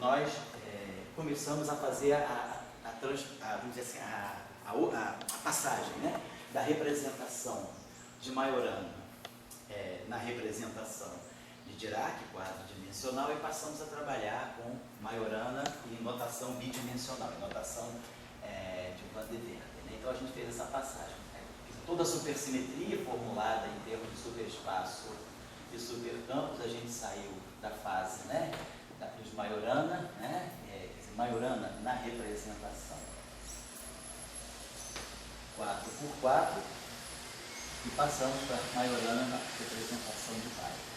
nós começamos a fazer vamos dizer assim, a passagem, né, da representação de Majorana na representação de Dirac, quadro dimensional, e passamos a trabalhar com Majorana em notação bidimensional, em notação de Van de Verde, né? Então a gente fez essa passagem, né? Toda a supersimetria formulada em termos de superespaço e supercampos, a gente saiu da fase, né, de Majorana, né, Majorana na representação 4x4, e passamos para Majorana na representação de Bayer.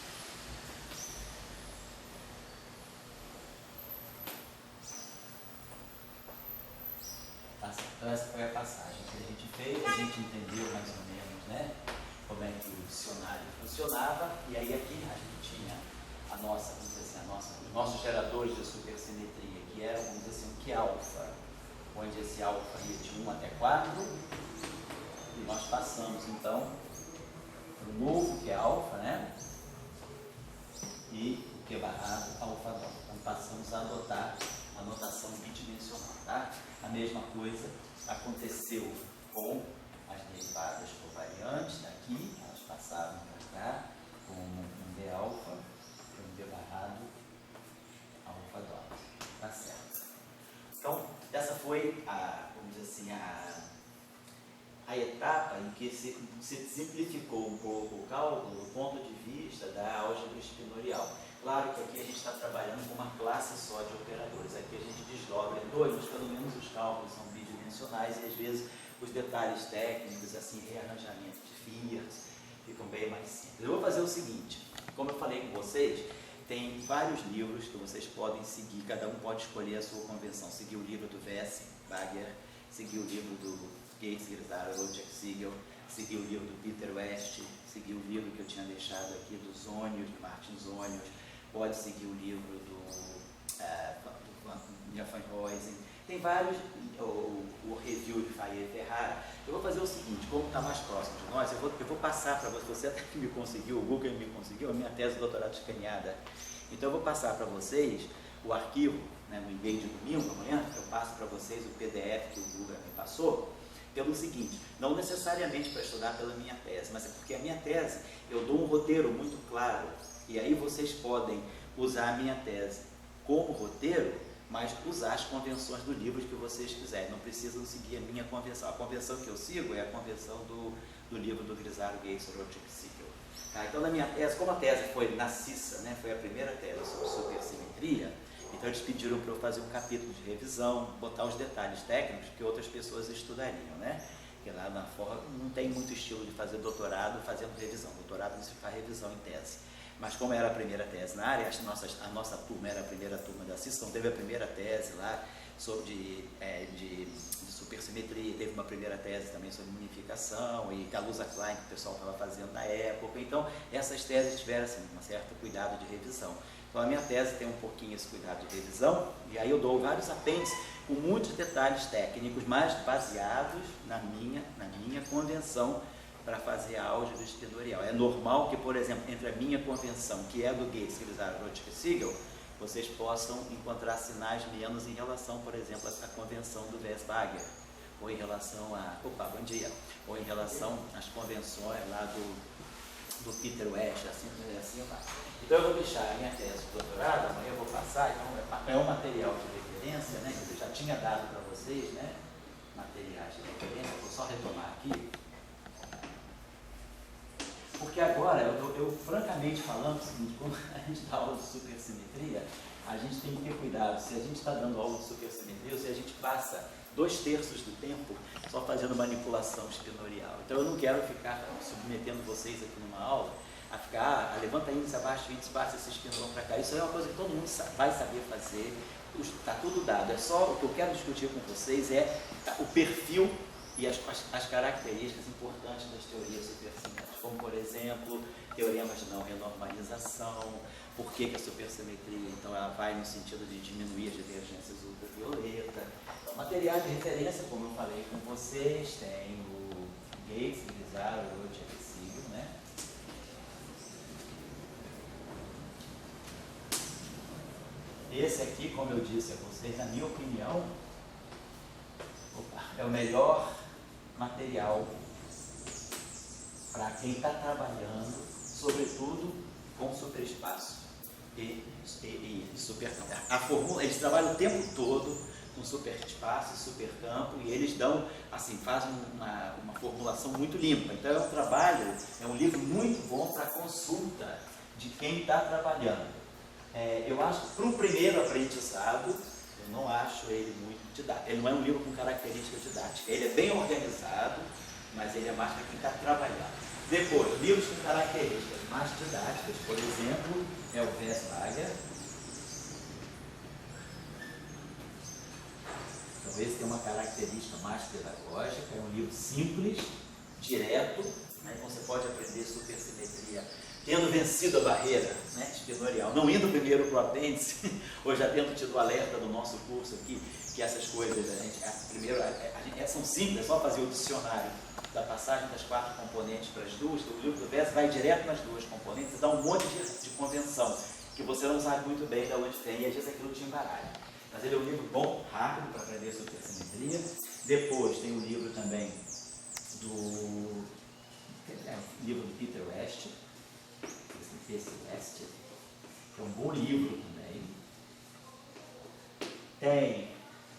Então essa foi a passagem que a gente fez, a gente entendeu mais ou menos, né, como é que o dicionário funcionava, e aí aqui a gente tinha vamos dizer assim, os nossos geradores de supersimetria, que eram, vamos dizer assim, o que alfa, onde esse alfa ia de 1 até 4, e nós passamos então para o novo que é alfa, né, e o que barrado alfa dó. Então passamos a adotar a notação bidimensional, tá? A mesma coisa aconteceu com as derivadas covariantes daqui, elas passaram para cá com um D alfa, um D barrado alfa dó. Tá certo? Então, essa foi vamos dizer assim, a etapa em que se simplificou um pouco o cálculo do ponto de vista da álgebra espinorial. Claro que aqui a gente está trabalhando com uma classe só de operadores. Aqui a gente desdobra em dois, mas pelo menos os cálculos são bidimensionais e às vezes os detalhes técnicos, assim, rearranjamento de fias, ficam bem mais simples. Eu vou fazer o seguinte, como eu falei com vocês, tem vários livros que vocês podem seguir, cada um pode escolher a sua convenção. Seguir o livro do Vess, Bagger, seguir o livro do Gates, Grisaro, Wojciech Siegel, seguir o livro do Peter West, seguir o livro que eu tinha deixado aqui do Zônios, de Martin Zônios, pode seguir o livro do Van Huysen, tem vários, o review de Faye Ferrara. Eu vou fazer o seguinte, como está mais próximo de nós, eu vou passar para você até que me conseguiu, o Google me conseguiu, a minha tese de doutorado escaneada. Então eu vou passar para vocês o arquivo, né, no e-mail de domingo, amanhã, eu passo para vocês o PDF que o Google me passou, pelo seguinte, não necessariamente para estudar pela minha tese, mas é porque a minha tese, eu dou um roteiro muito claro, e aí vocês podem usar a minha tese como roteiro, mas usar as convenções do livro que vocês quiserem, não precisam seguir a minha convenção. A convenção que eu sigo é a convenção do livro do Grisaro, Gates, Wojciech Siegel. Tá? Então, na minha tese, como a tese foi na CISA, né, foi a primeira tese sobre supersimetria, então eles pediram para eu fazer um capítulo de revisão, botar os detalhes técnicos que outras pessoas estudariam, né? Porque lá na FORA não tem muito estilo de fazer doutorado fazendo revisão. Doutorado não se faz revisão em tese. Mas como era a primeira tese na área, a nossa turma era a primeira turma da CIS, então teve a primeira tese lá sobre de supersimetria, teve uma primeira tese também sobre unificação e Kaluza Klein, que o pessoal estava fazendo na época. Então, essas teses tiveram assim, um certo cuidado de revisão. Então, a minha tese tem um pouquinho esse cuidado de revisão, e aí eu dou vários apêndices com muitos detalhes técnicos, mas baseados na minha convenção para fazer a álgebra espinorial. É normal que, por exemplo, entre a minha convenção, que é do Gates, Grisaro, Wojciech Siegel, vocês possam encontrar sinais menos em relação, por exemplo, à convenção do Vess-Bagger, ou em relação bom dia, ou em relação às convenções lá do Peter West, assim vai. Então eu vou deixar a minha tese de doutorado, amanhã eu vou passar, então é um material de referência, né, que eu já tinha dado para vocês, né, materiais de referência, vou só retomar aqui. Porque agora, eu francamente falando o seguinte, como a gente dá aula de supersimetria, a gente tem que ter cuidado, se a gente está dando aula de supersimetria, ou se a gente passa 2/3 do tempo só fazendo manipulação espinorial. Então eu não quero ficar submetendo vocês aqui numa aula a ficar, levanta índice abaixo, índice passa esse espinor para cá. Isso é uma coisa que todo mundo vai saber fazer, está tudo dado. É só o que eu quero discutir com vocês é o perfil e as características importantes das teorias supersimétricas, como, por exemplo, teoremas de não renormalização, por que a supersimetria, então, ela vai no sentido de diminuir as divergências ultravioleta. Então, materiais de referência, como eu falei com vocês, tem o Gates, Grisaro, Wojciech Siegel, né? esse aqui, como eu disse a vocês, na minha opinião, é o melhor material para quem está trabalhando, sobretudo com superespaço e supercampo. A fórmula, eles trabalham o tempo todo com superespaço e supercampo, e eles dão, assim, fazem uma formulação muito limpa. Então é um livro muito bom para consulta de quem está trabalhando. Eu acho que para um primeiro aprendizado, eu não acho ele muito didático. Ele não é um livro com característica didática. Ele é bem organizado, mas ele é mais para quem está trabalhando. Depois, livros com características mais didáticas, por exemplo, é o Westlager. Então, esse tem uma característica mais pedagógica, é um livro simples, direto, né? Então você pode aprender supersimetria tendo vencido a barreira, né, espinorial, não indo primeiro para o apêndice, ou já tendo tido o alerta do nosso curso aqui, que essas coisas, são simples, é só fazer o dicionário da passagem das 4 componentes para as duas. O livro do West vai direto nas 2 componentes e dá um monte de convenção, que você não sabe muito bem de onde tem, e às vezes aquilo te embaralha. Mas ele é um livro bom, rápido, para aprender supersimetria. Depois tem o livro também do Peter West, esse West, é um bom livro também. Tem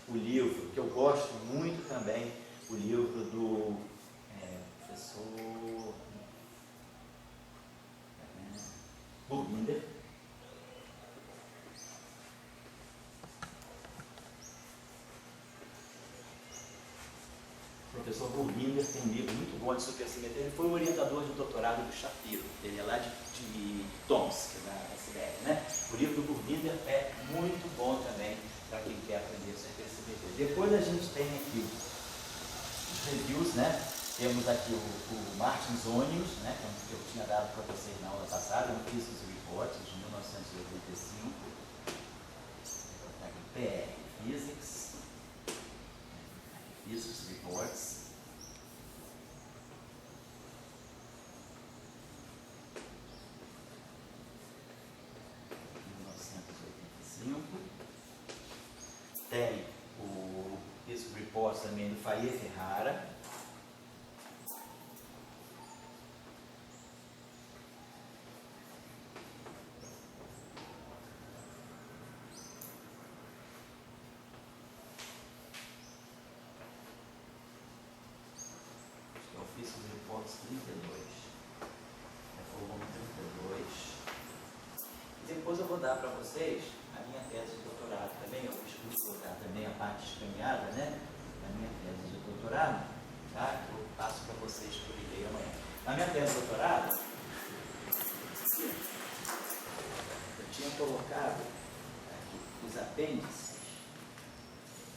o livro que eu gosto muito também, o livro do professor Burguinder. O professor Burguinder tem um livro muito bom de supersimetria. Ele foi o orientador de doutorado do Shapiro. Ele é lá de Tomsk, na SBR, né? O livro do Burguinder é muito bom também para quem quer aprender supersimetria. Depois a gente tem aqui os reviews, né? Temos aqui o Martins Onius, né? Que eu tinha dado para vocês na aula passada, no Physics Reports, de 1985. Aqui, PR Physics Reports. Tem o Physics Reports também do Faye Ferrara. Physics Reports 32. É o volume 32. E depois eu vou dar para vocês a minha tese de doutorado também. Eu vou colocar também a parte escaneada, né? Da minha tese de doutorado, tá? Eu passo para vocês por e-mail amanhã. Na minha tese de doutorado, eu tinha colocado aqui os apêndices.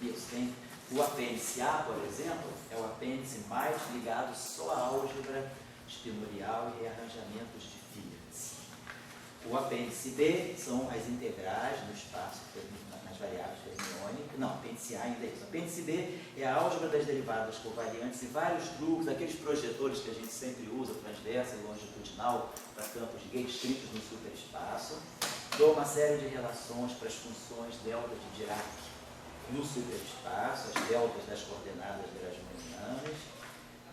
Isso, tem o apêndice A, por exemplo, é o apêndice mais ligado só à álgebra espinorial e rearranjamentos de Fields. O apêndice B são as integrais no espaço nas variáveis fermiônicas. Não, apêndice A ainda é isso. O apêndice B é a álgebra das derivadas covariantes e vários truques, aqueles projetores que a gente sempre usa, transversa e longitudinal, para campos de Gauss estritos no superespaço. Dou uma série de relações para as funções delta de Dirac no superespaço, as deltas das coordenadas grasmanianas.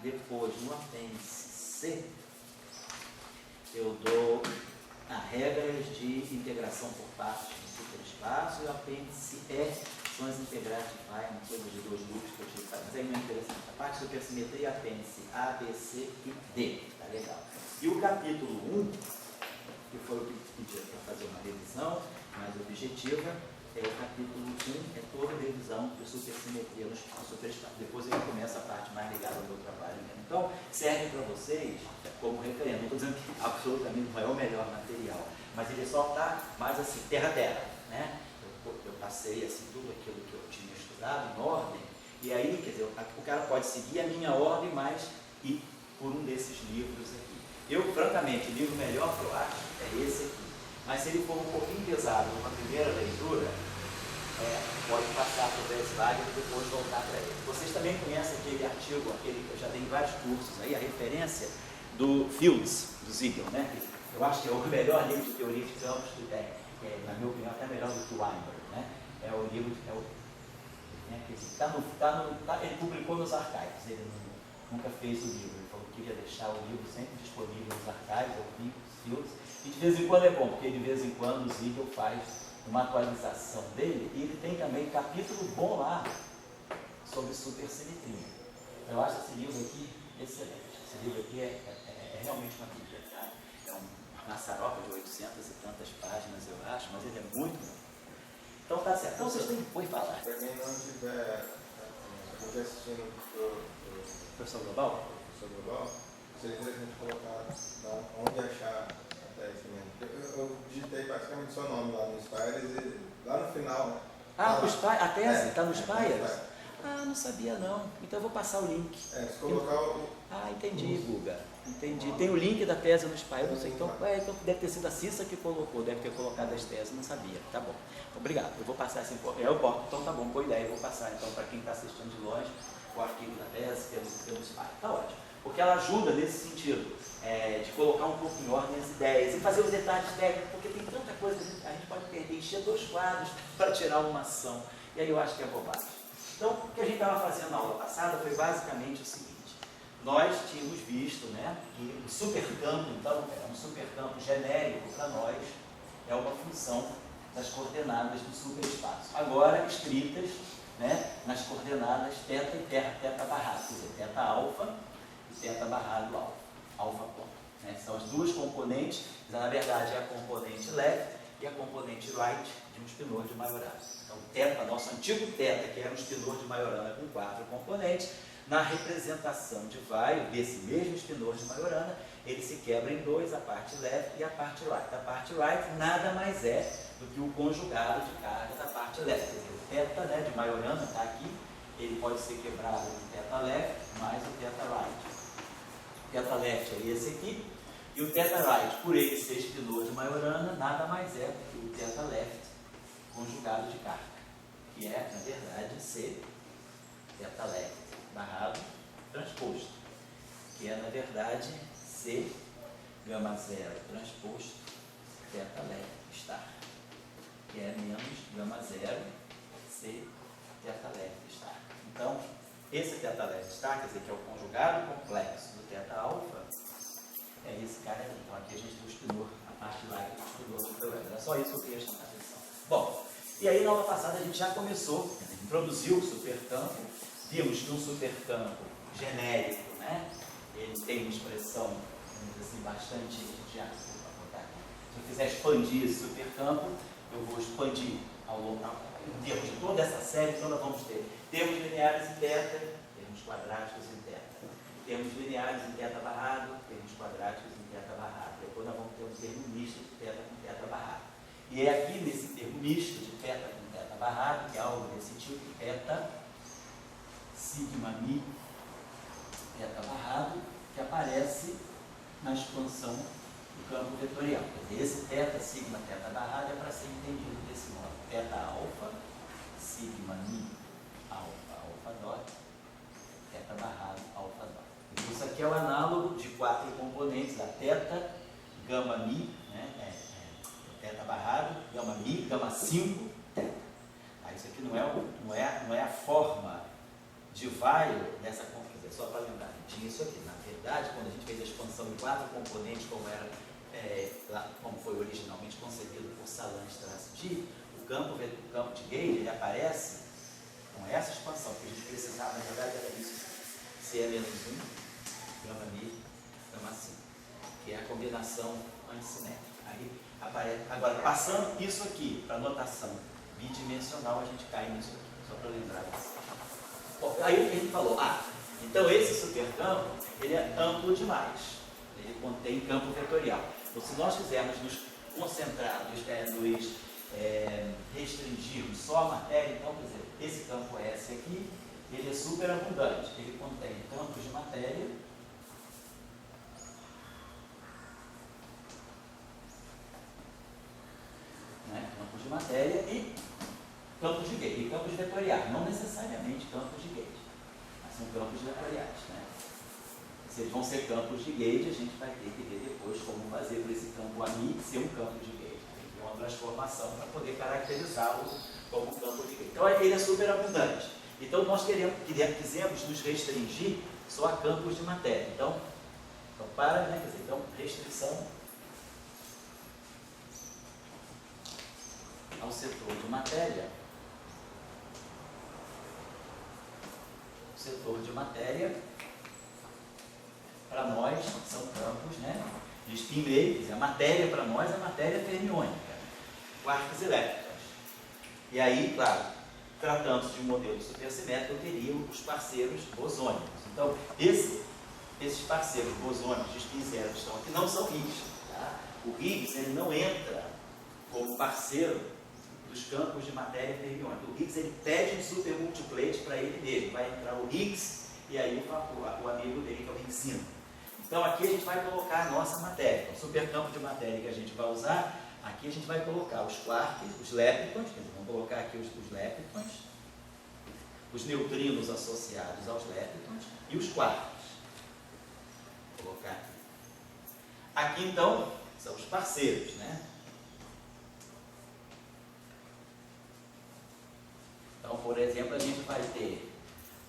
Depois, no apêndice C, eu dou regras de integração por partes no superespaço, e o apêndice E são as integrais de Feynman, coisas de 2 grupos que eu tive, mas aí não é interessante. A parte de supersimetria, apêndice A, B, C e D, tá legal. E o capítulo 1, que foi o que pedi para fazer uma revisão mais objetiva, o capítulo 1 é toda a revisão de supersimetria no superespaço. Depois ele começa a parte mais ligada ao meu trabalho mesmo. Então, serve para vocês como referência. Não estou dizendo que absolutamente não é o melhor material, mas ele só está mais assim, terra-terra, né? Eu passei assim, tudo aquilo que eu tinha estudado em ordem, e aí, quer dizer, o cara pode seguir a minha ordem, mas ir por um desses livros aqui. Eu, francamente, o livro melhor que eu acho é esse aqui. Mas se ele for um pouquinho pesado numa primeira leitura, pode passar para o Westlager e depois voltar para ele. Vocês também conhecem aquele artigo, aquele que eu já dei em vários cursos, aí, a referência do Fields, do Ziegler, né? Eu acho que é o melhor livro de teoria de campos que tem. que é, na minha opinião, até melhor do que o Weinberg, né? É o livro, ele publicou nos arquivos, ele nunca fez o livro, ele falou que queria deixar o livro sempre disponível nos arquivos, filmes, e de vez em quando é bom, porque de vez em quando o Siegel faz uma atualização dele, e ele tem também capítulo bom lá sobre supersimetria. Eu acho esse livro aqui excelente. Esse livro aqui é realmente uma bíblia, tá? É uma saroca de 800 e tantas páginas, eu acho, mas ele é muito bom. Então tá certo. Então vocês têm que depois falar. Para quem não estiver assistindo o Professor Global? Professor Global, seria interessante colocar onde achar a tese mesmo. Eu digitei basicamente seu nome lá no Spires e lá no final. Ah, a tese está no Spires? Spires? Ah, não sabia não. Então eu vou passar o link. Se colocar o... Ah, entendi, Guga. Entendi. Tem o link da tese no Spires, não sei. Então deve ter sido a Cissa que colocou, deve ter colocado as teses, não sabia. Tá bom. Obrigado. Eu vou passar essa informação. Então tá bom, boa ideia. Eu vou passar então para quem está assistindo de longe o arquivo da tese pelo Spires. Tá ótimo. Porque ela ajuda nesse sentido, de colocar um pouco em ordem as ideias e fazer os detalhes técnicos, porque tem tanta coisa que a gente pode perder, encher 2 quadros para tirar uma ação. E aí eu acho que é bobagem. Então, o que a gente estava fazendo na aula passada foi basicamente o seguinte: nós tínhamos visto, né, que o supercampo, então, é um supercampo genérico para nós, é uma função das coordenadas do superespaço. Agora, escritas, né, nas coordenadas θ e θ barrado, quer dizer, θ alfa e θ barrado alfa ponto. Né? São as duas componentes, na verdade é a componente left e a componente right de um spinor de Majorana. Então, θ, nosso antigo θ, que era um spinor de Majorana com 4 componentes, na representação de Weyl, desse mesmo spinor de Majorana, ele se quebra em 2, a parte left e a parte right. A parte right nada mais é do que o conjugado de carga da parte left. Quer dizer, o θ, né, de Majorana está aqui, ele pode ser quebrado em θ left mais o θ right. O θ left é esse aqui, e o θ right, por ele ser spinor de Majorana, nada mais é do que o θ left conjugado de carga, que é, na verdade, C, θ left barrado transposto, que é, na verdade, C, gama zero transposto, θ left star, que é menos gama zero, C, θ left star. Então, esse θ left star, quer dizer, que é o conjugado complexo do θ alfa, é esse cara aqui. Então, aqui a gente tem o spinor, a parte lá que estudou no programa. Era só isso que eu queria chamar a atenção. Bom, e aí na aula passada a gente já começou, introduziu o supercampo, vimos que um supercampo genérico, né, ele tem uma expressão, vamos dizer assim, bastante, se eu quiser expandir esse supercampo, eu vou expandir ao longo, em termos de toda essa série, então nós vamos ter termos lineares em θ, termos quadráticos em θ, termos lineares em θ barrado, termos quadráticos em θ barrado. Depois nós vamos ter um termo misto de θ com θ barrado. E é aqui nesse termo misto de θ com θ barrado, que é algo desse tipo, θ, sigma mi, θ barrado, que aparece na expansão do campo vetorial. Quer dizer, esse θ, sigma, θ barrado é para ser entendido desse modo. Θ alfa, sigma mi, alfa dot, θ barrado, alfa dot. Então, isso aqui é o análogo de 4 componentes, a θ, gama mi, né, θ barrado, gama mi, gama 5, θ. Isso aqui não é a forma de Weyl dessa confusão, só para lembrar, tinha isso aqui. Na verdade, quando a gente fez a expansão em 4 componentes, como foi originalmente concebido por Salan-Strasdy, o campo de Gauge ele aparece com essa expansão, que a gente precisava, na verdade, era isso, C-1, gama mi, gama 5, que é a combinação antissimétrica. Aí aparece, agora, passando isso aqui para a notação bidimensional, a gente cai nisso aqui, só para lembrar disso. Bom, aí a gente falou, então esse supercampo, ele é amplo demais, ele contém campo vetorial. Então, se nós quisermos nos concentrar, nos restringirmos só a matéria, então, quer dizer, esse campo S aqui, ele é super abundante, ele contém campos de matéria, campos de matéria e campos de Gauge, e campos vetoriais, não necessariamente campos de Gauge, mas são campos vetoriais, né? Se eles vão ser campos de Gauge, a gente vai ter que ver depois como fazer para esse campo AMI ser um campo de Gauge. Tem que ter uma uma transformação para poder caracterizá-lo como um campo de Higgs. Então ele é super abundante. Então nós quisemos nos restringir só a campos de matéria. Então restrição ao setor de matéria. O setor de matéria, para nós, são campos, né, de spin meio. A matéria para nós é matéria fermiônica, quarks elétricos. E aí, claro, tratando-se de um modelo supersimétrico, eu teria os parceiros bosônicos. Então, esses parceiros bosônicos de spin zero que estão aqui não são Higgs. Tá? O Higgs ele não entra como parceiro dos campos de matéria fermiônica. O Higgs ele pede um supermultiplete para ele mesmo. Vai entrar o Higgs e aí o amigo dele, que é o Higgsino. Então aqui a gente vai colocar a nossa matéria. O supercampo de matéria que a gente vai usar, aqui a gente vai colocar os quarks, os leptons, vamos colocar aqui os leptons, os neutrinos associados aos leptons e os quarks. Vou colocar aqui. Aqui então são os parceiros, né? Então, por exemplo, a gente vai ter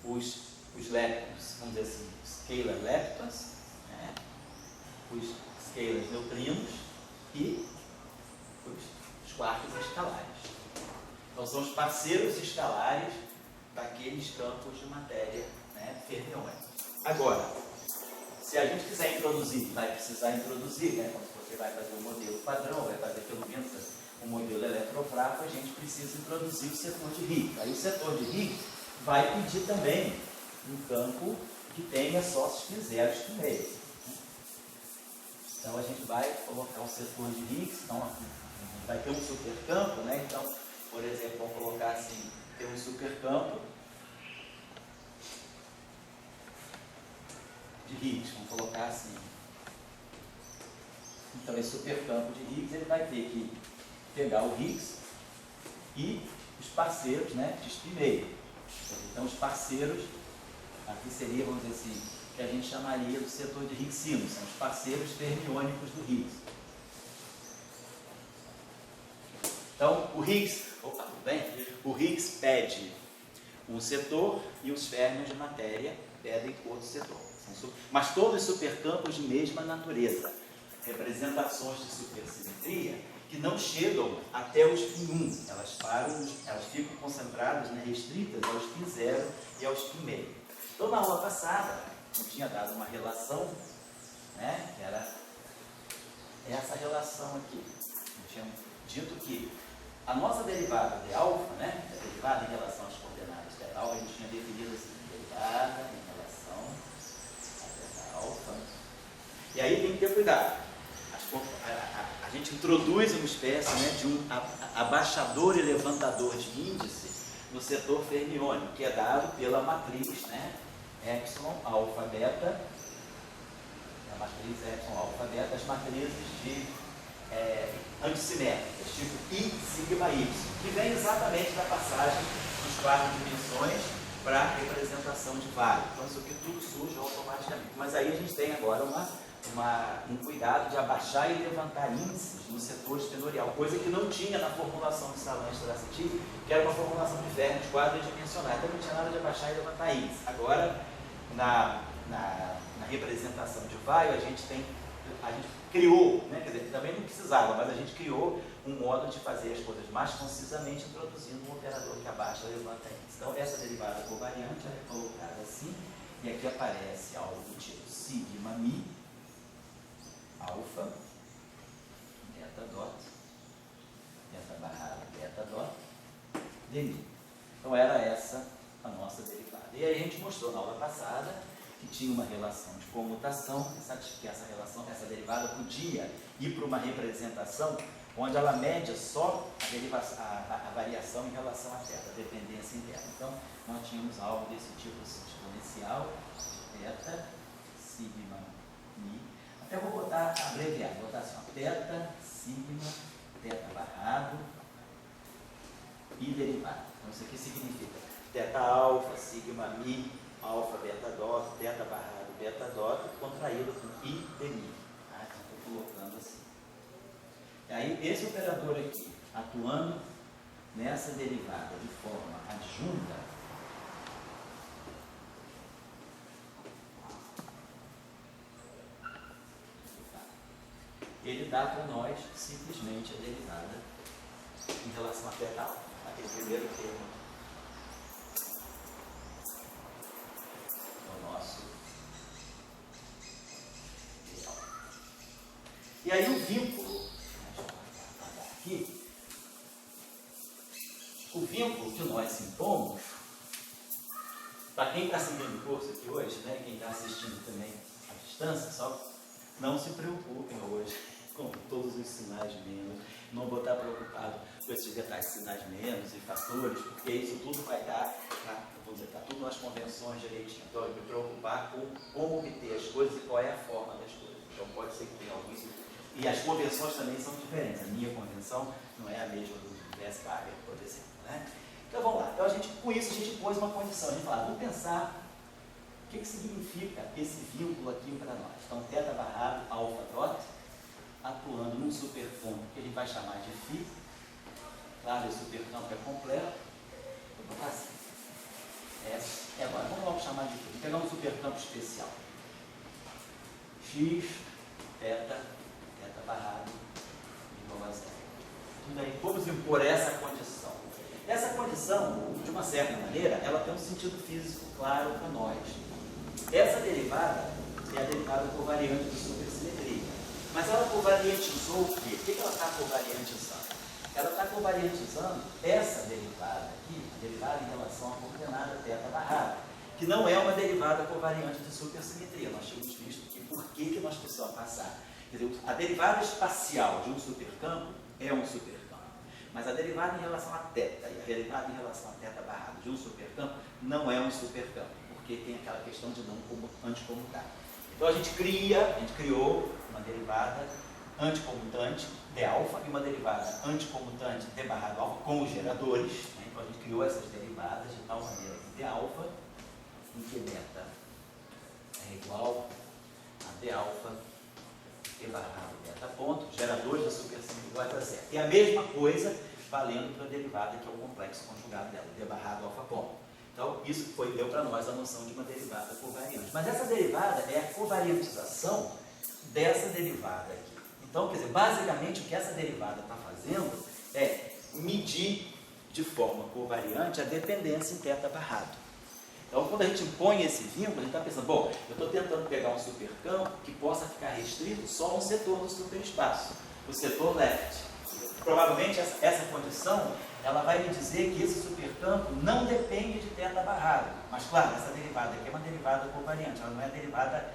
os leptons, vamos dizer assim, scalar leptons, né? Os scalars neutrinos e os quarks escalares. Então, são os parceiros escalares daqueles campos de matéria, né, fermiônica. Agora, se a gente quiser introduzir, vai precisar introduzir, né, quando você vai fazer um modelo padrão, vai fazer pelo menos um modelo eletrofraco, a gente precisa introduzir o setor de Higgs. Aí o setor de Higgs vai pedir também um campo que tenha só spin zeros no meio. Então a gente vai colocar o setor de Higgs, então vai ter um supercampo, né? Então, por exemplo, vamos colocar assim, tem um supercampo de Higgs, vamos colocar assim. Então esse supercampo de Higgs ele vai ter que pegar o Higgs e os parceiros, né, de spin meio. Então os parceiros, aqui seria, vamos dizer assim, que a gente chamaria do setor de Higgsino, são os parceiros fermiônicos do Higgs. Então o Higgs, tudo bem? O Higgs pede um setor e os férmions de matéria pedem outro setor. Mas todos supercampos de mesma natureza, representações de supersimetria que não chegam até o spin 1, elas ficam concentradas, né, restritas ao spin 0 e ao spin meio. Então na aula passada eu tinha dado uma relação, né, que era essa relação aqui. Eu tinha dito que a nossa derivada de alfa, né, a derivada em relação às coordenadas θ alfa, a gente tinha definido assim, derivada em relação a θ alfa. E aí tem que ter cuidado. A gente introduz uma espécie, né, de um abaixador e levantador de índice no setor fermiônico, que é dado pela matriz, né, epsilon, alfa, beta, a matriz epsilon, alfa, beta, as matrizes de antissimétricas, tipo I, sigma, Y, que vem exatamente da passagem dos 4 dimensões para a representação de vários. Então isso aqui tudo surge automaticamente. Mas aí a gente tem agora um cuidado de abaixar e levantar índices no setor espinorial, coisa que não tinha na formulação de Salange-Traciti, que era uma formulação de férmions quadridimensionais, então não tinha nada de abaixar e levantar índices. Agora, na representação de Weyl, a gente criou, né, quer dizer, também não precisava, mas a gente criou um modo de fazer as coisas mais concisamente, introduzindo um operador que abaixa e levanta índices. Então, essa derivada covariante é colocada assim, e aqui aparece algo do tipo sigma mi, alfa, beta dot, beta barrada, beta dot, dmi. Então era essa a nossa derivada. E aí a gente mostrou na aula passada que tinha uma relação de comutação, que essa derivada podia ir para uma representação onde ela mede só a variação em relação à θ, a dependência interna. Então nós tínhamos algo desse tipo assim, exponencial, θ, sigma, mi. Até vou botar abreviado, vou botar assim, ó, θ, sigma, θ barrado e derivado. Então isso aqui significa θ alfa, sigma mi, alfa, beta dot, θ barrado, beta dot, contraído com I de mi. Tá? Então estou colocando assim. Aí esse operador aqui, atuando nessa derivada de forma adjunta, ele dá para nós simplesmente a derivada em relação a θ, aquele primeiro termo do nosso real. E aí o vínculo, aqui, o vínculo que nós impomos, para quem está seguindo o curso aqui hoje, né, quem está assistindo também à distância, só não se preocupem hoje com todos os sinais menos, não vou estar preocupado com esses detalhes de sinais menos e fatores, porque isso tudo vai estar, vou dizer, está tudo nas convenções direitinho. Então, eu me preocupar com como obter as coisas e qual é a forma das coisas. Então, pode ser que tenha alguns. E as convenções também são diferentes. A minha convenção não é a mesma do Westphalen, por exemplo. Né? Então, vamos lá. Então, com isso, a gente pôs uma condição. A gente fala, vamos pensar o que significa esse vínculo aqui para nós. Então, θ barrado, alfa dot, atuando num superponto que a gente vai chamar de φ. Claro, esse supercampo é completo. Vou botar assim. Agora, vamos logo chamar de φ. Vou pegar um supercampo especial. X, θ barrado, igual a zero. Tudo aí, vamos impor essa condição. Essa condição, de uma certa maneira, ela tem um sentido físico claro para nós. Essa derivada é a derivada covariante de supersimetria. Mas ela covariantizou o quê? O que ela está covariantizando? Ela está covariantizando essa derivada aqui, a derivada em relação à coordenada θ barrada, que não é uma derivada covariante de supersimetria. Nós tínhamos visto aqui por que nós precisamos passar. Quer dizer, a derivada espacial de um supercampo é um supercampo. Mas a derivada em relação a θ e a derivada em relação a θ barrado de um supercampo não é um supercampo, porque tem aquela questão de não anticomutar. Então a gente criou uma derivada anticomutante d alfa e uma derivada anticomutante d barrado alfa com os geradores. Né? Então a gente criou essas derivadas de tal maneira que d alfa, em que beta é igual a d alfa d barrado beta ponto, geradores da supersimetria iguais a zero. E a mesma coisa valendo para a derivada que é o complexo conjugado dela, d barrado alfa ponto. Então, isso deu para nós a noção de uma derivada covariante. Mas essa derivada é a covariantização dessa derivada aqui. Então, quer dizer, basicamente o que essa derivada está fazendo é medir de forma covariante a dependência em θ barrado. Então, quando a gente impõe esse vínculo, a gente está pensando, bom, eu estou tentando pegar um supercampo que possa ficar restrito só a um setor do superespaço, o setor left. Provavelmente essa condição ela vai me dizer que esse supercampo não depende de θ barrado. Mas, claro, essa derivada aqui é uma derivada covariante, ela não é derivada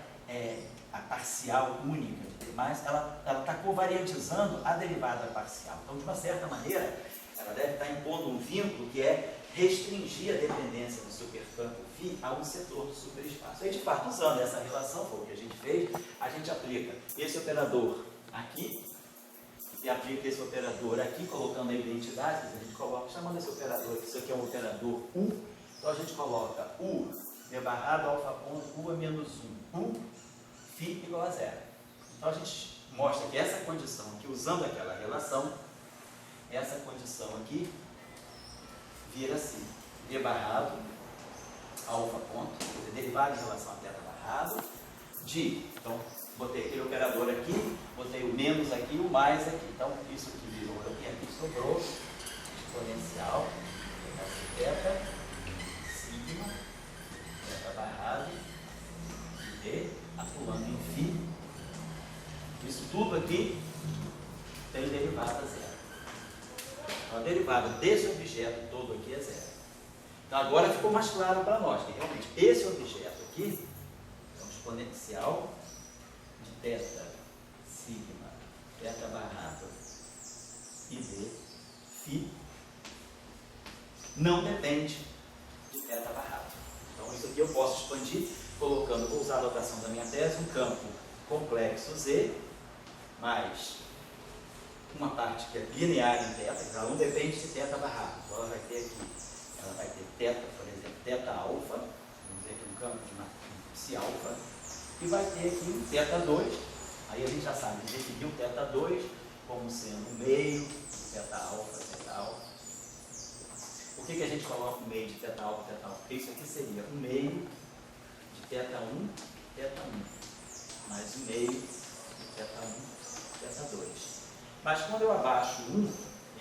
a parcial única, mas ela está covariantizando a derivada parcial. Então, de uma certa maneira, ela deve estar impondo um vínculo que é restringir a dependência do supercampo φ a um setor do superespaço. Aí, de fato, usando essa relação, foi o que a gente fez, a gente aplica esse operador aqui, e aplica esse operador aqui, colocando a identidade, a gente coloca, chamando esse operador, isso aqui é um operador U, então a gente coloca U, d barrado alfa ponto, U é menos 1, U, φ igual a zero. Então a gente mostra que essa condição aqui, usando aquela relação, essa condição aqui vira assim, d barrado alfa ponto, quer dizer, derivada em relação a θ barrado, de, então, botei aquele operador aqui, botei o menos aqui e o mais aqui. Então, isso que virou aqui sobrou exponencial, θ, sigma, θ barrado, d, atuando em φ. Isso tudo aqui tem derivada zero. Então, a derivada desse objeto todo aqui é zero. Então, agora ficou mais claro para nós que realmente esse objeto aqui é um exponencial de θ, sigma, θ barrado e d, φ, não depende de θ barrado. Então, isso aqui eu posso expandir colocando, vou usar a notação da minha tese, um campo complexo Z, mais uma parte que é linear em θ, ela não depende de θ barrado. Então, ela vai ter aqui, ela vai ter θ, por exemplo, θ alfa, vamos dizer aqui um campo de psi alfa, e vai ter aqui um θ2, aí a gente já sabe, a gente definiu θ2 como sendo o meio de θ alfa, θ alfa. Por que a gente coloca o meio de θ alfa, θ alfa? Porque isso aqui seria o meio de θ1, θ1, mais o meio de θ1, θ2. Mas quando eu abaixo 1,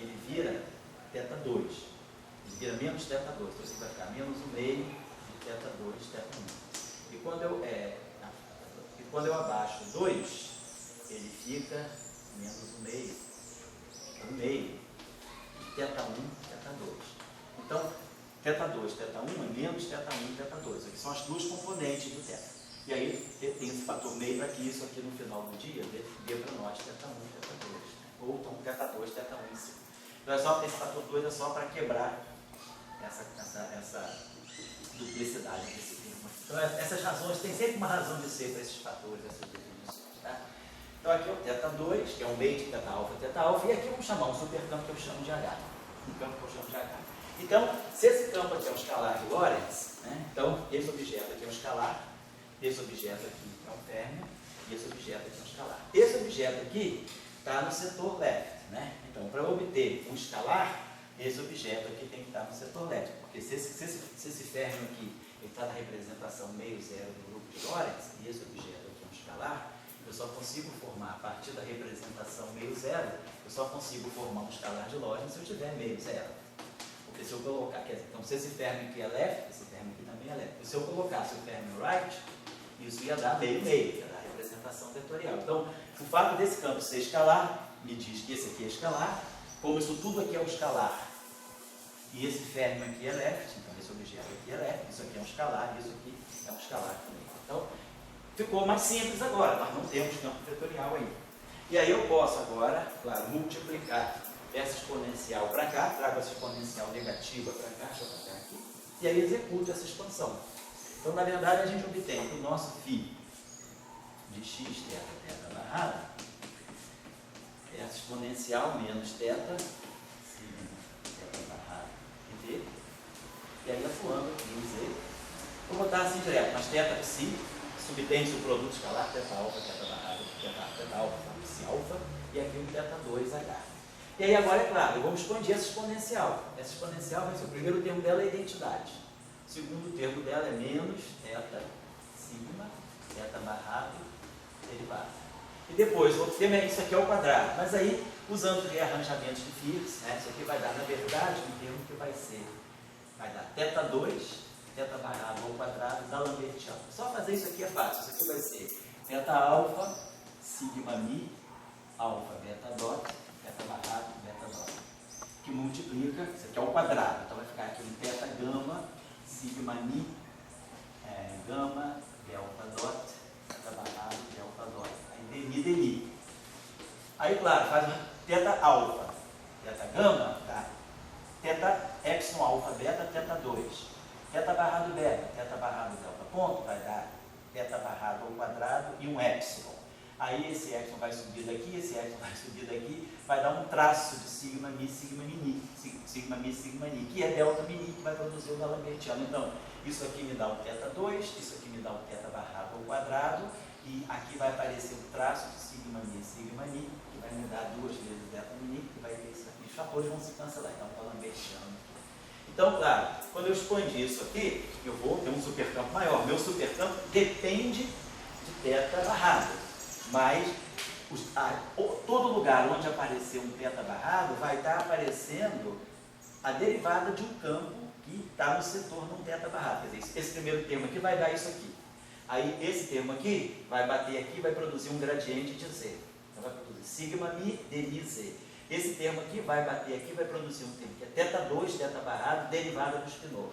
ele vira θ2. Ele vira menos θ2. Então isso vai ficar menos o meio de θ2, θ1. E quando eu abaixo 2, ele fica menos o meio de θ1, θ2. Então, θ2, θ1 é menos θ1, θ2. Aqui são as duas componentes do θ. E aí tem esse fator meio para que isso aqui no final do dia dê para nós θ1, θ2. Ou então θ2, θ1 em si. Então esse fator 2 é só para quebrar essa duplicidade desse termo. Então essas razões, tem sempre uma razão de ser para esses fatores, essas definições. Tá? Então aqui é o θ2, que é o meio de θ alfa, e aqui vamos chamar um supercampo que eu chamo de H. Um campo que eu chamo de H. Então, se esse campo aqui é um escalar de Lorentz, né? Então esse objeto aqui é um escalar, esse objeto aqui é um término, e esse objeto aqui é um escalar. Esse objeto aqui está no setor left, né? Então, para obter um escalar, esse objeto aqui tem que estar no setor left, porque se esse término aqui está na representação meio zero do grupo de Lorentz, e esse objeto aqui é um escalar, eu só consigo formar, a partir da representação meio zero, eu só consigo formar um escalar de Lorentz se eu tiver meio zero. Porque se eu colocar, quer dizer, então se esse término aqui é left, esse término aqui também é left. E se eu colocasse o término right, isso ia dar meio, ia dar representação vetorial. Então, o fato desse campo ser escalar, me diz que esse aqui é escalar, como isso tudo aqui é um escalar, e esse término aqui é left, então esse objeto aqui é left, isso aqui é um escalar, e isso aqui é um escalar também. Então, ficou mais simples agora, nós não temos campo vetorial aí. E aí eu posso agora, claro, multiplicar essa exponencial para cá, trago essa exponencial negativa para cá, deixa eu botar aqui, e aí executo essa expansão. Então, na verdade, a gente obtém que o nosso φ de x, θ barrado, é essa exponencial menos θ, sigma, θ barrado, e d, e aí atuando aqui em z, vou botar assim direto, mas θ psi, subtende o produto escalar, θ alfa, θ barrado, θ alfa, psi alfa, e aqui um θ2h. E aí agora, é claro, vamos expandir essa exponencial. Essa exponencial vai ser, o primeiro termo dela é a identidade. O segundo termo dela é menos θ, sigma, θ barrado, derivado. E depois, o outro termo é isso aqui ao quadrado. Mas aí, usando os rearranjamentos de Fields, né, isso aqui vai dar, na verdade, um termo que vai dar θ2, θ barrado ao quadrado da Lambertiana. Só fazer isso aqui é fácil. Isso aqui vai ser θ alfa, sigma mi, alfa beta dot, θ barrado, beta dot. Que multiplica, isso aqui é ao quadrado. Então vai ficar aqui um θ gama, sigma mi, gama, delta dot, θ barrado, delta dot. Aí dmi, dmi. Aí, claro, faz θ alfa, θ gama, tá? θ epsilon alfa beta, θ2. Θ barrado beta, θ barrado delta ponto, vai dar θ barrado ao quadrado e um epsilon. Aí esse epsilon vai subir daqui, esse epsilon vai subir daqui, vai dar um traço de sigma mi, sigma mi, sigma mi, sigma mi, que é delta mi, que vai produzir o da Lambertiana. Então, isso aqui me dá um θ2, isso aqui me dá um θ barrado ao quadrado, e aqui vai aparecer o traço de sigma mi, que vai me dar 2 vezes delta mi, que vai ter isso aqui. Os fatores vão se cancelar, então está Lambertiano. Então, claro, quando eu expandir isso aqui, eu vou ter um supercampo maior. Meu supercampo depende de θ barrado, mas todo lugar onde aparecer um θ barrado vai estar aparecendo a derivada de um campo que está no setor num θ barrado. Quer dizer, esse primeiro termo aqui vai dar isso aqui. Aí esse termo aqui vai bater aqui e vai produzir um gradiente de z. Então vai produzir sigma mi dmi z. Esse termo aqui vai bater aqui e vai produzir um termo que é θ2, θ barrado, derivada do spinor.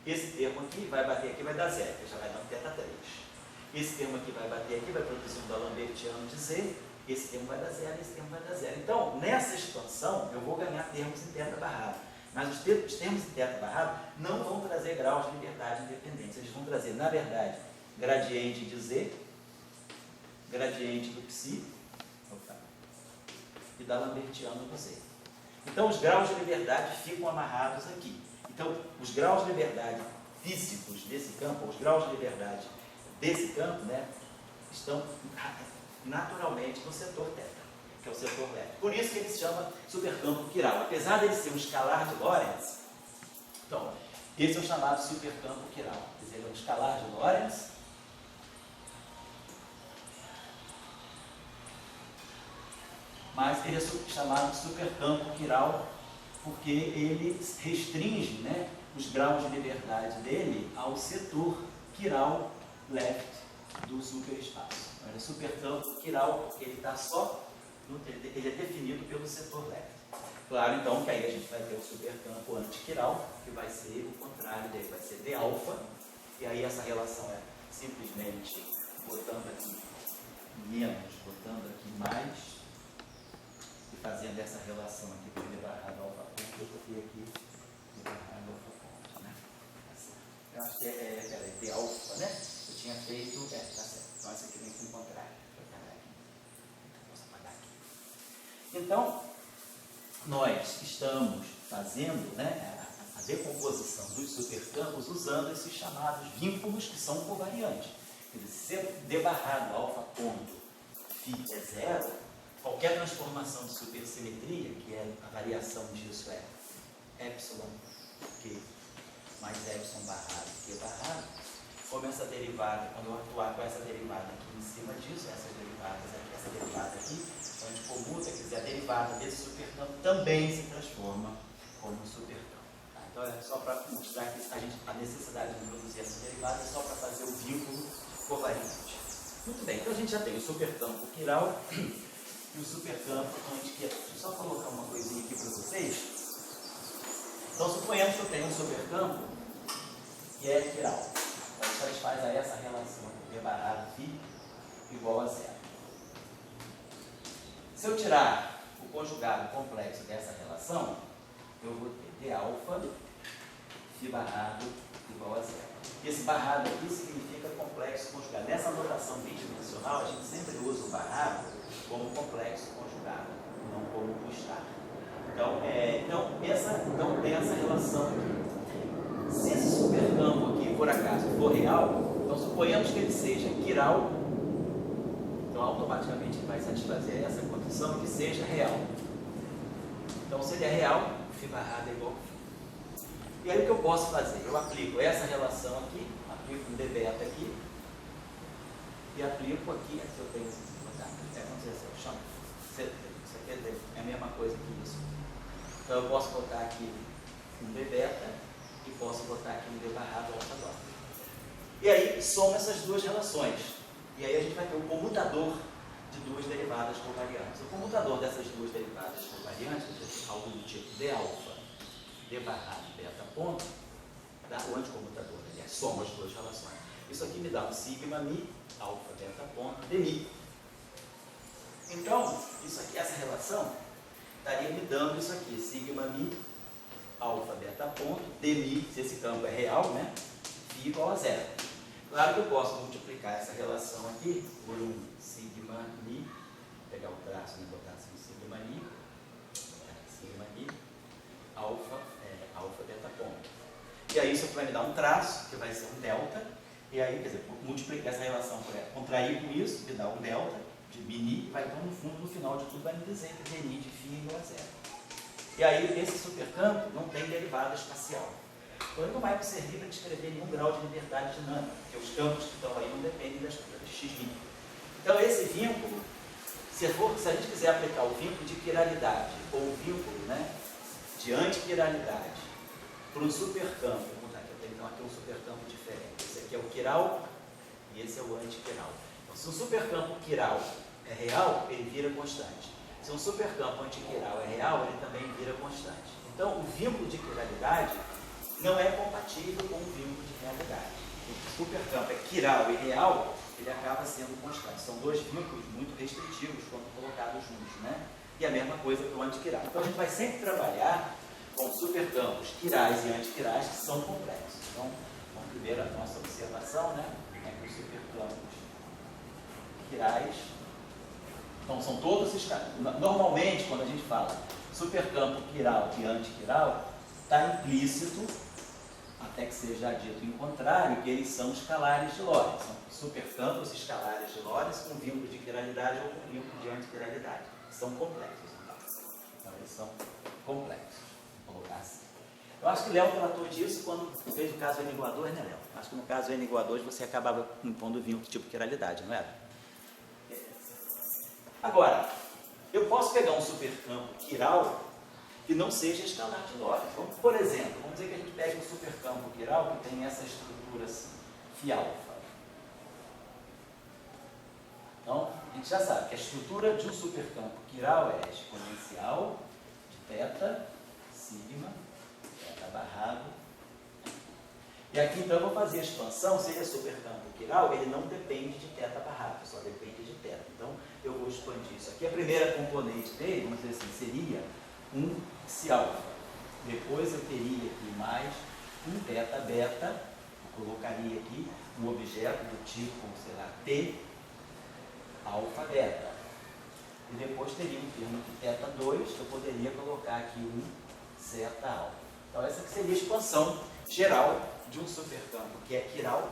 Esse termo aqui vai bater aqui e vai dar zero, já vai dar um θ3. Esse termo aqui vai bater aqui, vai produzir um da Lambertiano de z. Esse termo vai dar zero, esse termo vai dar zero. Então, nessa expansão, eu vou ganhar termos em θ barrado. Mas os termos em θ barrado não vão trazer graus de liberdade independentes. Eles vão trazer, na verdade, gradiente de z, gradiente do psi, e da Lambertiano do z. Então, os graus de liberdade ficam amarrados aqui. Então, os graus de liberdade físicos desse campo, os graus de liberdade desse campo, né, estão naturalmente no setor θ. que é o setor leve. Por isso que ele se chama supercampo quiral. Apesar dele ser um escalar de Lorentz, então, esse é o chamado supercampo quiral. Quer dizer, ele é um escalar de Lorentz, mas ele é chamado de supercampo quiral porque ele restringe, né, os graus de liberdade dele ao setor quiral left do superespaço. Ele é supercampo quiral porque ele está só, ele é definido pelo setor left. Claro, então, que aí a gente vai ter o supercampo antiquiral, que vai ser o contrário dele, vai ser d alfa, e aí essa relação é simplesmente botando aqui menos, botando aqui mais, e fazendo essa relação aqui com d barrado alfa ponto, eu botei aqui d barrado alfa ponto, né? Eu acho que é d alfa, né? Eu tinha feito, tá certo, então essa aqui vem com o contrário, posso apagar aqui. Então, nós estamos fazendo, né, a decomposição dos supercampos usando esses chamados vínculos que são covariantes. Quer dizer, se d barrado alfa ponto φ é zero, qualquer transformação de supersimetria, que é a variação disso é epsilon q mais epsilon barrado q barrado, como essa derivada, quando eu atuar com essa derivada aqui em cima disso, essas derivadas aqui, essa derivada aqui, a gente commuta, quer dizer, a derivada desse supercampo também se transforma como um supercampo. Tá? Então é só para mostrar que a necessidade de introduzir essa derivada é só para fazer o vínculo covariante. Muito bem, então a gente já tem o supercampo quiral e o supercampo antiquiral. Deixa eu só colocar uma coisinha aqui para vocês. Então suponhamos que eu tenho um supercampo que é quiral. Então a gente faz essa relação d barrado φ igual a zero. Se eu tirar o conjugado complexo dessa relação, eu vou ter d alfa φ barrado igual a zero. E esse barrado aqui significa complexo conjugado. Nessa notação bidimensional, a gente sempre usa o barrado como complexo conjugado, não como o estar. Então, tem essa relação aqui. Se esse supercampo aqui, por acaso, for real, então suponhamos que ele seja quiral, então automaticamente ele vai satisfazer essa condição que seja real. Então, se ele é real, φ barrado é igual a φ. E aí o que eu posso fazer? Eu aplico essa relação aqui, aplico um d beta aqui, e aplico aqui eu tenho, vamos dizer assim, eu chamo, isso aqui é a mesma coisa que isso. Então eu posso botar aqui um d beta e posso botar aqui um d barrado alfa dó. E aí soma essas duas relações. E aí a gente vai ter o comutador de duas derivadas covariantes. O comutador dessas duas derivadas covariantes é algo do tipo d alfa, d barrado beta ponto, dá o anticomutador, aliás, soma as duas relações. Isso aqui me dá um sigma mi, alfa beta ponto, d mi. Então, isso aqui, essa relação, estaria me dando isso aqui, sigma mi, alfa beta ponto, d mi, se esse campo é real, né, φ igual a zero. Claro que eu posso multiplicar essa relação aqui por um sigma mi, pegar o traço e botar assim, sigma mi, alfa beta ponto. E aí isso vai me dar um traço, que vai ser um delta, e aí, quer dizer, multiplicar essa relação por ela, contrair com isso, me dá um delta de mini, vai então no fundo, no final de tudo, vai me dizer que dmi de φ igual a zero. E aí esse supercampo não tem derivada espacial. Então ele não vai servir para descrever nenhum grau de liberdade dinâmica, porque os campos que estão aí não dependem das coisas de x'. Então esse vínculo, se a gente quiser aplicar o vínculo de quiralidade, ou o vínculo, né, de antiquiralidade, para um supercampo, vou botar aqui, eu tenho então aqui um supercampo diferente. Esse aqui é o quiral e esse é o antiquiral. Então, se um supercampo quiral é real, ele vira constante. Se um supercampo antiquiral é real, ele também vira constante. Então, o vínculo de quiralidade não é compatível com o vínculo de realidade. O supercampo é quiral e real, ele acaba sendo constante. São dois vínculos muito restritivos quando colocados juntos, né? E a mesma coisa para o antiquiral. Então, a gente vai sempre trabalhar com supercampos quirais e antiquirais que são complexos. Então, primeiro a nossa observação, né, é que os supercampos quirais, então são todos esses casos. Normalmente, quando a gente fala supercampo quiral e antiquiral, está implícito, até que seja dito em contrário, que eles são escalares de Lorentz. São supercampos escalares de Lorentz com vínculo de quiralidade ou com vínculo de antiquiralidade. são complexos. Então, eles são complexos. Vou colocar assim. Eu acho que Léo tratou disso quando fez o caso N-igual a 2, né, Léo? Acho que no caso N-igual a 2 você acabava impondo vínculo tipo quiralidade, não era? Agora, eu posso pegar um supercampo quiral que não seja escalar de Lorentz. Então, por exemplo, vamos dizer que a gente pega um supercampo quiral que tem essa estrutura assim, φ-alfa. Então, a gente já sabe que a estrutura de um supercampo quiral é exponencial de θ, sigma, θ barrado. E aqui então eu vou fazer a expansão, se ele é supercampo quiral, ele não depende de θ barrado, só depende de θ. Então, eu vou expandir isso aqui. A primeira componente dele, vamos dizer assim, seria um psi-alfa. Depois eu teria aqui mais um θ beta, eu colocaria aqui um objeto do tipo, sei lá, T alfa beta. E depois teria um termo de θ2, eu poderia colocar aqui um zeta alfa. Então essa aqui seria a expansão geral de um supercampo que é quiral.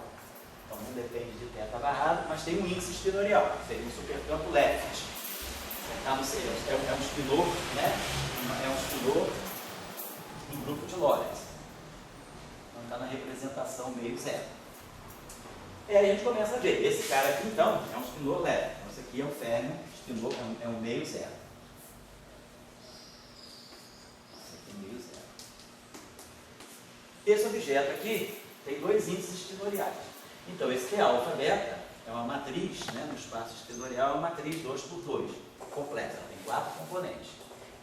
Então não depende de θ barrado, mas tem um índice espinorial, seria um supercampo left. É um espinor, né? É um espinor em grupo de Lorentz. Então está na representação meio zero. E aí a gente começa a ver, esse cara aqui então é um espinor leve. Então esse aqui é um férmio, espinor é um meio zero. Esse aqui é meio zero. Esse objeto aqui tem dois índices espinoriais. Então esse T alfa beta é uma matriz, né, no espaço espinorial, é uma matriz 2×2, completa, ela tem 4 componentes.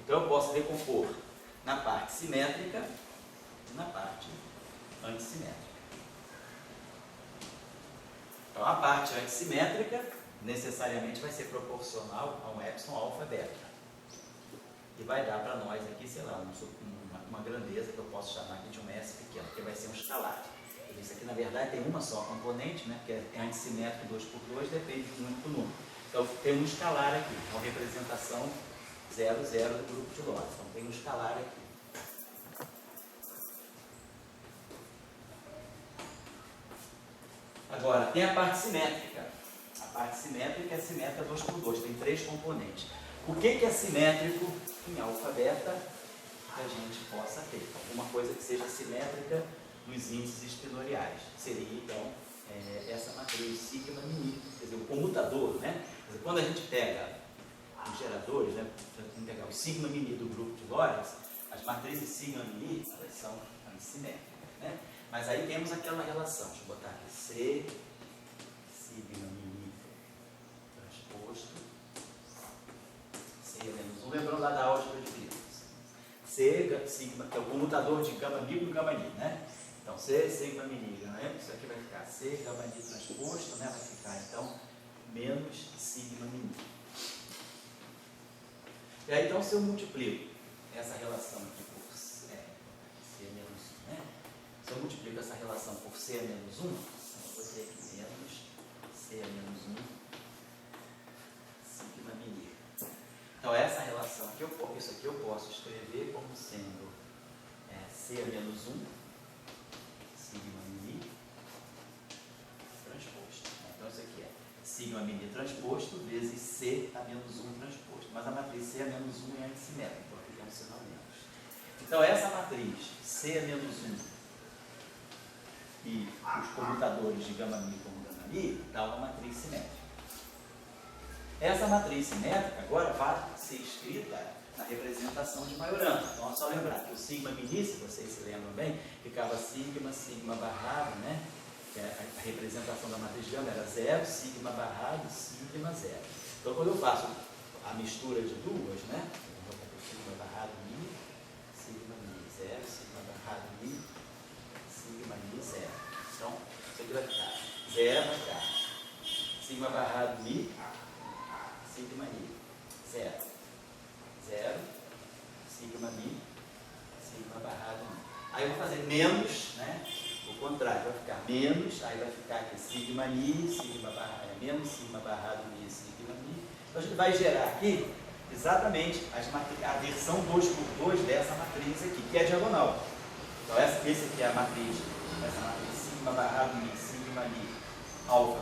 Então eu posso decompor na parte simétrica e na parte antissimétrica. Então a parte antissimétrica necessariamente vai ser proporcional a um epsilon alfa beta. E vai dar para nós aqui, sei lá, uma grandeza que eu posso chamar aqui de um S pequeno, que vai ser um escalar. Isso aqui, na verdade, tem uma só componente, né, que é antissimétrico 2×2, depende de um único número. Então, tem um escalar aqui, uma representação 0, 0 do grupo de Lorentz. Então, tem um escalar aqui. Agora, tem a parte simétrica. A parte simétrica é simétrica 2×2, tem 3 componentes. O que é simétrico em alfa beta que a gente possa ter? Alguma coisa que seja simétrica nos índices espinoriais. Seria, então, essa matriz sigma mini, quer dizer, o comutador, né? Quer dizer, quando a gente pega os geradores, né? Vamos pegar o sigma mini do grupo de Lorentz, as matrizes sigma mini, elas são antissimétricas, né? Mas aí temos aquela relação, deixa eu botar aqui, C, sigma mini transposto, C menos 1, lembrando lá da álgebra de Friedmann. C, sigma, que é o comutador de gama mi com gama ni, né? Então, C, sigma mini, né? Isso aqui vai ficar C, gama ni transposto, né? Vai ficar, então, menos sigma mini. E aí, então, se eu multiplico essa relação aqui por C menos 1, né? Se eu multiplico essa relação por C menos 1, eu vou ter aqui menos C menos 1 sigma mini. Então, essa relação aqui, isso aqui eu posso escrever como sendo C menos 1 sigma mini transposto. Então, isso aqui é sigma mini transposto vezes C a menos 1 transposto. Mas a matriz C a menos 1 é antissimétrica, então aqui tem um sinal menos. Então, essa matriz C a menos 1 e os comutadores de gama mi com gama ni dá uma matriz simétrica. Essa matriz simétrica agora vai ser escrita na representação de Majorana. Então é só lembrar que o sigma mini, se vocês se lembram bem, ficava sigma, sigma barrado, né? Que a representação da matriz gama era 0, sigma barrado, sigma 0. Então quando eu faço a mistura de duas, né? Eu vou botar aqui sigma barrado mi, 0, sigma barrado mi, sigma mi 0. Então isso aqui vai ficar 0, vai ficar sigma barrado mi, sigma mi 0. 0, sigma mi, sigma barrado mi. Aí eu vou fazer menos, né? O contrário, vai ficar menos, aí vai ficar aqui sigma mi, sigma barrado, menos sigma barrado mi, sigma mi. Então a gente vai gerar aqui exatamente a versão 2×2 dessa matriz aqui, que é diagonal. Então esse aqui é a matriz, essa matriz sigma barrado mi, sigma mi, alfa,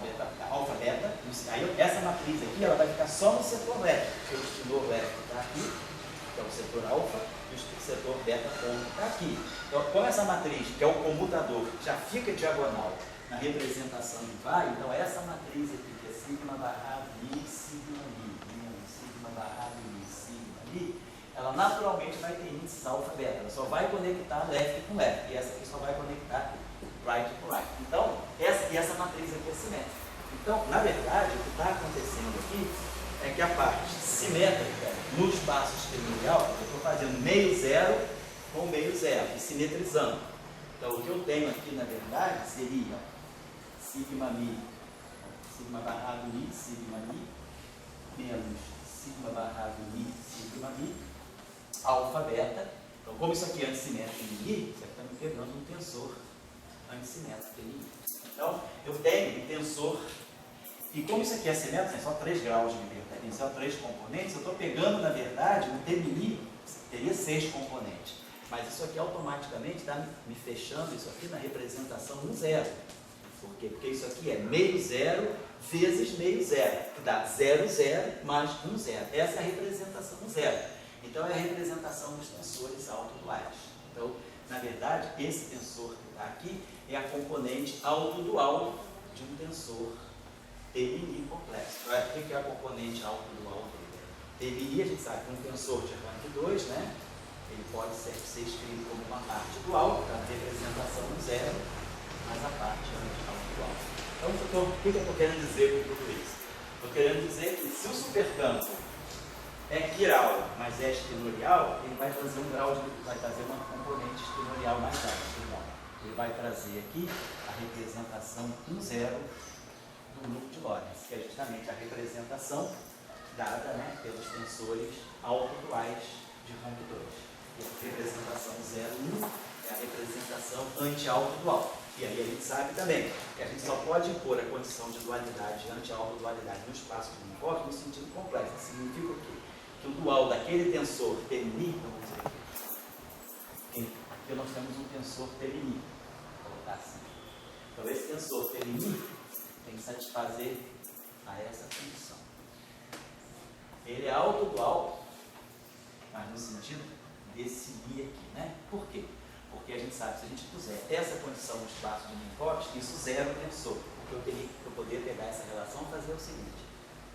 beta, aí essa matriz aqui, ela vai ficar só no setor elétrico, porque o extintor elétrico está aqui, que é o setor alfa, e o setor beta ponto está aqui. Então, como essa matriz, que é o comutador, já fica diagonal na representação de vai, então essa matriz aqui, que é sigma barrado mi, menos sigma barrado mi, sigma mi, ela naturalmente vai ter índices alfa, beta, ela só vai conectar left com left, e essa aqui só vai conectar right com right. Então, essa matriz aqui é simétrica. Então, na verdade, o que está acontecendo aqui é que a parte simétrica no espaço exterior, eu estou fazendo meio zero com meio zero, e simetrizando. Então, o que eu tenho aqui, na verdade, seria sigma mi, sigma barrado mi, sigma mi, menos sigma barrado mi, sigma mi, alfa, beta. Então, como isso aqui é antissimétrico em mi, você está me pegando um tensor antissimétrico em mi. Então, eu tenho um tensor, e como isso aqui é simétrico, tem só 3 graus de liberdade, tem só 3 componentes, eu estou pegando, na verdade, um TMI teria 6 componentes. Mas isso aqui automaticamente está me fechando isso aqui na representação no zero. Por quê? Porque isso aqui é meio zero vezes meio zero, que dá 0, 0 mais 1, 0. Essa é a representação no zero. Então, é a representação dos tensores autoduais. Então, na verdade, esse tensor que está aqui é a componente autodual de um tensor TMI complexo. O que é a componente autodual dele? TMI, a gente sabe que um tensor de rank 2, né? Ele pode ser escrito como uma parte dual, a representação no zero, mas a parte anti-autodual. Então, o que eu estou querendo dizer com tudo isso? Estou querendo dizer que se o supercampo é quiral, mas é espinorial, ele vai trazer vai trazer uma componente espinorial mais alta. Ele vai trazer aqui a representação 1, 0 do núcleo de Lorentz, que é justamente a representação dada, né, pelos tensores autoduais de rank 2. E a representação 0, 1 é a representação anti-autodual. E aí a gente sabe também que a gente só pode impor a condição de dualidade anti-autodualidade no espaço de Minkowski no sentido complexo. Isso significa o quê? Que o dual daquele tensor TMI, vamos dizer aqui, que nós temos um tensor TMI. Vou colocar assim. Então esse tensor TMI tem que satisfazer a essa condição. Ele é autodual, mas no sentido desse mi aqui, né? Por quê? Porque a gente sabe, se a gente puser essa condição no espaço de Minkowski, isso zera o tensor. Porque eu teria que poder pegar essa relação e fazer o seguinte: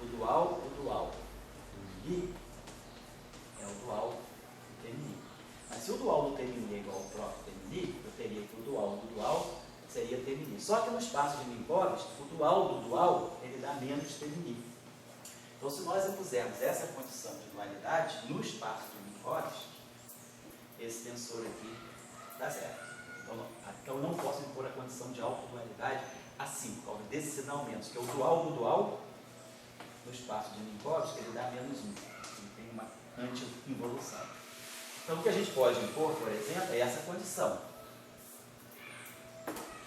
o dual do mi é o dual do TMI. Mas se o dual do TMI é igual ao próprio TMI, eu teria que o dual do dual seria TMI. Só que no espaço de Minkowski, o dual do dual, ele dá menos TMI. Então, se nós impusermos essa condição de dualidade no espaço de Minkowski, esse tensor aqui dá zero. Então, eu não posso impor a condição de autodualidade assim, por causa desse sinal menos, que é o dual do dual no espaço de Minkowski, ele dá menos 1. Ele tem uma anti-involução. Então, o que a gente pode impor, por exemplo, é essa condição.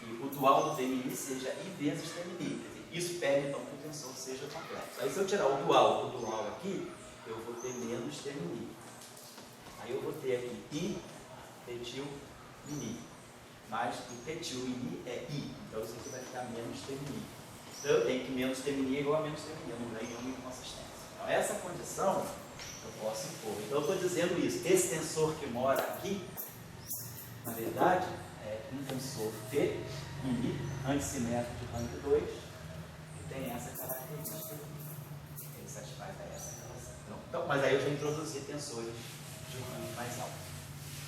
Que o dual do TMI seja I vezes TMI. Isso pede, então, que o tensor seja complexo. Aí, se eu tirar o dual aqui, eu vou ter menos TMI. Aí, eu vou ter aqui I tetil ini. Mas o tetil ini é I. Então, isso aqui vai ficar menos TMI. Então, eu tenho que menos TMI é igual a menos TMI. Eu não ganho nenhuma inconsistência. Então, essa condição eu posso impor. Então, eu estou dizendo isso. Esse tensor que mora aqui, na verdade, é um tensor T, ini, antissimétrico de rank 2, que tem essa característica. Ele satisfaz essa relação. Então, mas aí eu já introduzi tensores de um rank mais alto.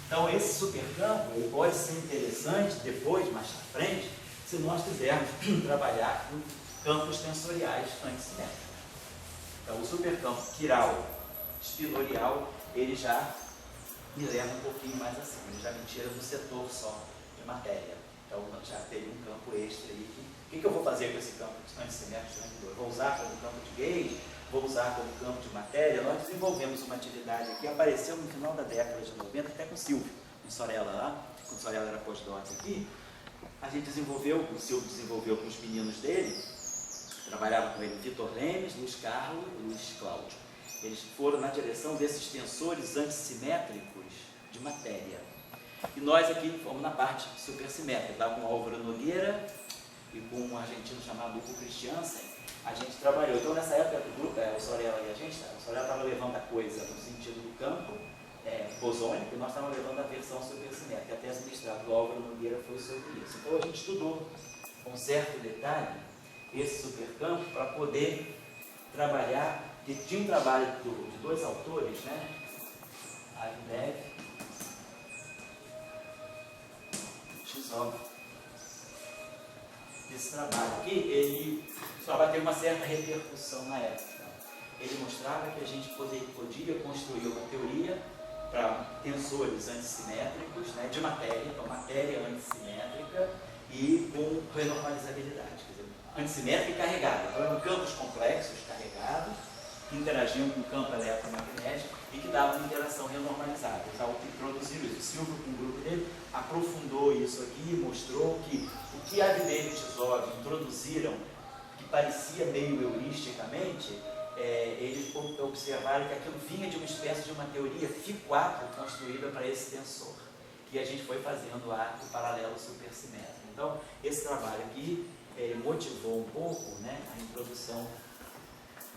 Então, esse supercampo ele pode ser interessante depois, mais à frente, se nós quisermos trabalhar com campos tensoriais antissimétricos. Então, o supercampo quiral espinorial, ele já me leva um pouquinho mais acima, ele já me tira do setor só de matéria. Então, já teria um campo extra aí. O que eu vou fazer com esse campo antissimétrico? Eu vou usar como campo de gauge? Vou usar como campo de matéria? Nós desenvolvemos uma atividade aqui, apareceu no final da década de 90, até com o Silvio, com o Sorella lá, quando o Sorella era postdoc aqui. A gente desenvolveu, o Silvio desenvolveu com os meninos dele, trabalhava com ele Vitor Lemes, Luiz Carlos e Luiz Cláudio. Eles foram na direção desses tensores antissimétricos de matéria. E nós aqui fomos na parte supersimétrica, lá com o Álvaro Nogueira, e com um argentino chamado Hugo Christiansen, a gente trabalhou. Então, nessa época do grupo, o Sorella e a gente, o Sorella estava levando a coisa no sentido do campo bosônico, e nós estávamos levando a versão supersimétrica. A tese de mestrado do Álvaro Nogueira foi sobre isso. Então, a gente estudou com certo detalhe esse supercampo para poder trabalhar, que tinha um trabalho de dois autores, né? Agnev e Chisov. Esse trabalho aqui, esse trabalho teve uma certa repercussão na época. Ele mostrava que a gente podia construir uma teoria para tensores antissimétricos, né, de matéria, então matéria antissimétrica e com renormalizabilidade, quer dizer, antissimétrica e carregada. Então eram campos complexos, carregados, que interagiam com o campo eletromagnético e que davam uma interação renormalizada. Então, produziram isso. O Silvio, com o grupo dele, aprofundou isso aqui e mostrou que o que Agnev e Chisov introduziram, que parecia meio heuristicamente, eles observaram que aquilo vinha de uma espécie de uma teoria Φ4 construída para esse tensor, que a gente foi fazendo o arco paralelo supersimétrico. Então, esse trabalho aqui motivou um pouco, né, a introdução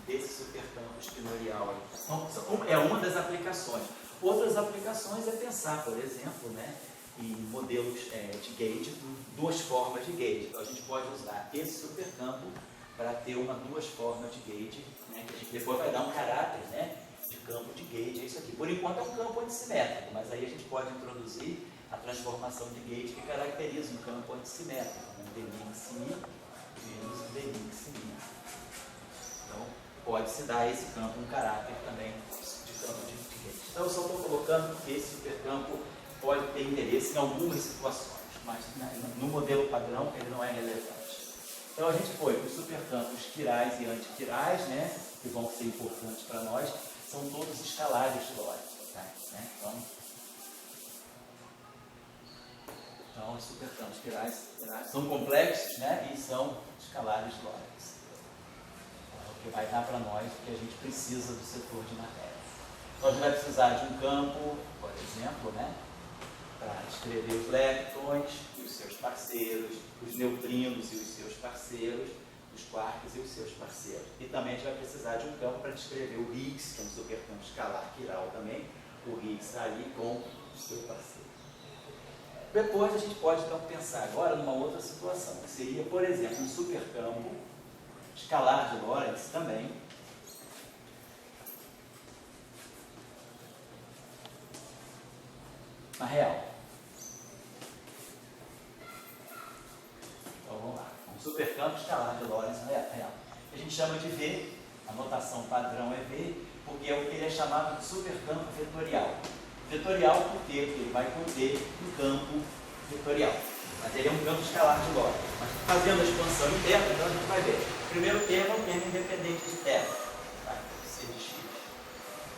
desse supercampo espinorial. Então, é uma das aplicações. Outras aplicações é pensar, por exemplo, né, em modelos de gauge, duas formas de gauge. Então, a gente pode usar esse supercampo para ter duas formas de gauge, né, que a gente depois vai dar um caráter, né, de campo de gauge. É isso aqui. Por enquanto é um campo antissimétrico, mas aí a gente pode introduzir a transformação de gauge que caracteriza um campo antissimétrico, né, Dennings-Simi menos Dennings-Simi. Então, pode-se dar a esse campo um caráter também de campo de gauge. Então, eu só estou colocando que esse supercampo pode ter interesse em algumas situações, mas no modelo padrão ele não é relevante. Então, a gente foi para os supercampos quirais e antiquirais, né, que vão ser importantes para nós, são todos escalares lóricos. Tá? Né? Então, os supercampos quirais são complexos, né, e são escalares lóricos. Que vai dar para nós o que a gente precisa do setor de matéria. Então, a gente vai precisar de um campo, por exemplo, né, para descrever os leptons e os seus parceiros, os neutrinos e os seus parceiros, os quarks e os seus parceiros. E também a gente vai precisar de um campo para descrever o Higgs, que é um supercampo escalar quiral também, o Higgs está ali com o seu parceiro. Depois a gente pode então pensar agora numa outra situação, que seria, por exemplo, um supercampo escalar de Lorentz também, na real. Então vamos lá. Um supercampo escalar de Lorentz na real. A gente chama de V, a notação padrão é V, porque ele é chamado de supercampo vetorial. Vetorial porque ele vai conter um campo vetorial. Mas ele é um campo escalar de Lorentz. Mas fazendo a expansão interna, então a gente vai ver. O primeiro termo é um termo independente de θ, tá? C de x.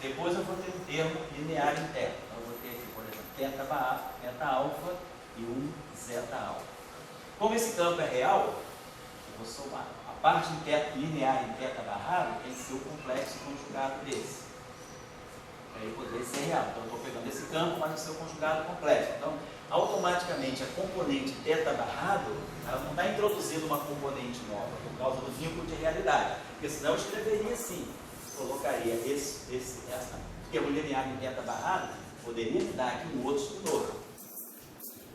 Depois eu vou ter um termo linear interno. Então eu vou ter aqui, por exemplo, θ alfa e um zeta alfa. Como esse campo é real, eu vou somar. A parte linear em θ barrado tem que ser o complexo conjugado desse. Para ele poder ser real. Então eu estou pegando esse campo, mas o seu conjugado complexo. Então, automaticamente a componente θ barrado, ela não está introduzindo uma componente nova por causa do vínculo de realidade, porque senão eu escreveria assim, colocaria esse termo linear em θ barrado, poderia me dar aqui um outro estudo novo,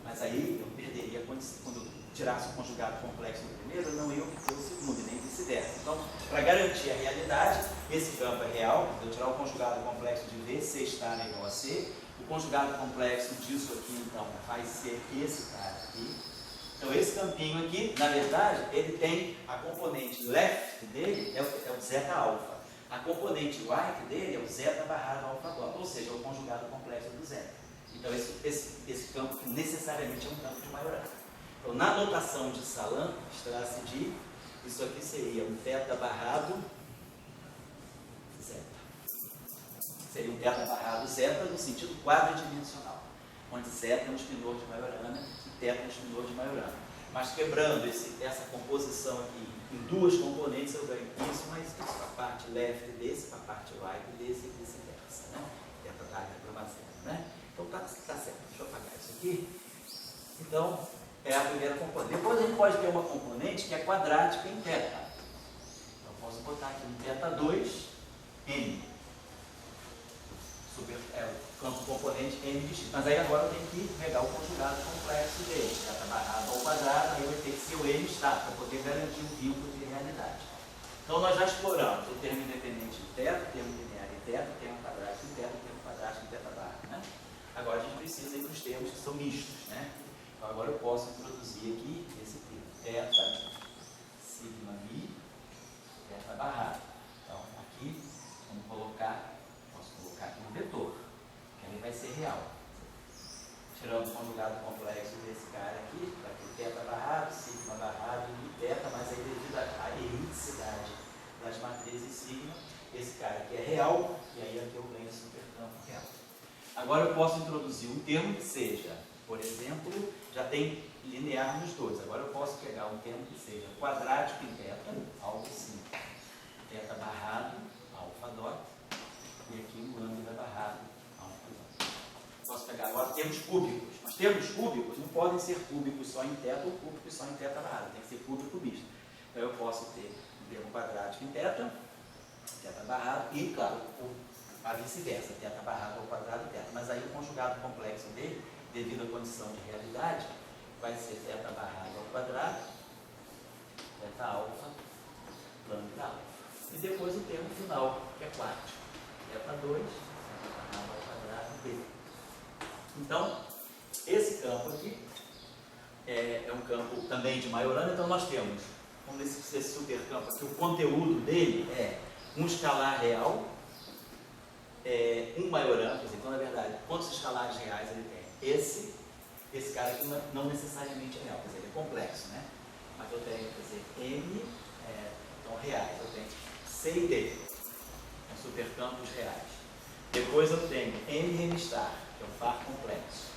mas aí eu perderia quando eu tirasse o conjugado complexo do primeiro, eu não ia obter o segundo, e nem vice-versa. Então, para garantir a realidade, esse campo é real, se eu tirar o conjugado complexo de V, C está igual a C. O conjugado complexo disso aqui, então, vai ser esse cara aqui. Então, esse campinho aqui, na verdade, ele tem a componente left dele, é o zeta alfa. A componente right dele é o zeta barrado alfa dot, ou seja, é o conjugado complexo do zeta. Então, esse campo necessariamente é um campo de Majorana. Então, na notação de Salan, Strasse de, isso aqui seria um θ barrado zeta. Seria um θ barrado zeta no sentido quadridimensional, onde zeta é um espinor de Majorana e θ é um espinor de Majorana. Mas quebrando essa composição aqui em duas componentes, eu ganho isso, mas isso para a parte left desse, para a parte right desse e vice-versa, né? θ dá para uma zeta, né? Então tá certo, deixa eu apagar isso aqui. Então, é a primeira componente. Depois a gente pode ter uma componente que é quadrática em θ. Então posso botar aqui um θ2 n. O campo componente n de x. Mas aí agora eu tenho que pegar o conjugado complexo dele. θ barrado ao quadrado, aí vai ter que ser o n está, para poder garantir um vínculo de realidade. Então nós já exploramos o termo independente de θ, o termo linear em θ, o termo quadrático em θ, o termo quadrático em θ barra. Né? Agora a gente precisa ir para os termos que são mistos. Né? Então agora eu posso introduzir aqui esse termo. θ, sigma mi, θ barrado. Então aqui, vamos colocar, posso colocar aqui um vetor, que aí vai ser real. Tiramos o conjugado complexo desse cara aqui, para que θ barrado, sigma barrado e θ, mas aí devido à erriticidade das matrizes sigma, esse cara aqui é real, e aí aqui eu ganho supercampo real. Agora eu posso introduzir um termo que seja, por exemplo, já tem linear nos dois. Agora eu posso pegar um termo que seja quadrático em θ, algo assim, θ barrado, alfa dot, e aqui o lambda barrado, alfa dot. Posso pegar agora termos cúbicos. Mas termos cúbicos não podem ser cúbicos só em θ ou cúbicos só em θ barrado. Tem que ser cúbico misto. Então eu posso ter um termo quadrático em θ barrado e, claro, a vice-versa, θ barrado ao quadrado θ. Mas aí o conjugado complexo dele, devido à condição de realidade, vai ser θ barrado ao quadrado, θ alfa, lambda alfa. E depois o termo final, que é quádrico. θ2, θ barrado ao quadrado b. Então, esse campo aqui é um campo também de Majorana. Então nós temos, como esse supercampo aqui, o conteúdo dele é um escalar real, um Majorana, quer dizer, então na verdade, quantos escalares reais ele tem? Esse cara aqui não necessariamente é real, quer dizer, ele é complexo, né? Mas eu tenho, quer dizer, n, então reais, eu tenho C e D, são supercampos reais. Depois eu tenho n remistar, que é um par complexo.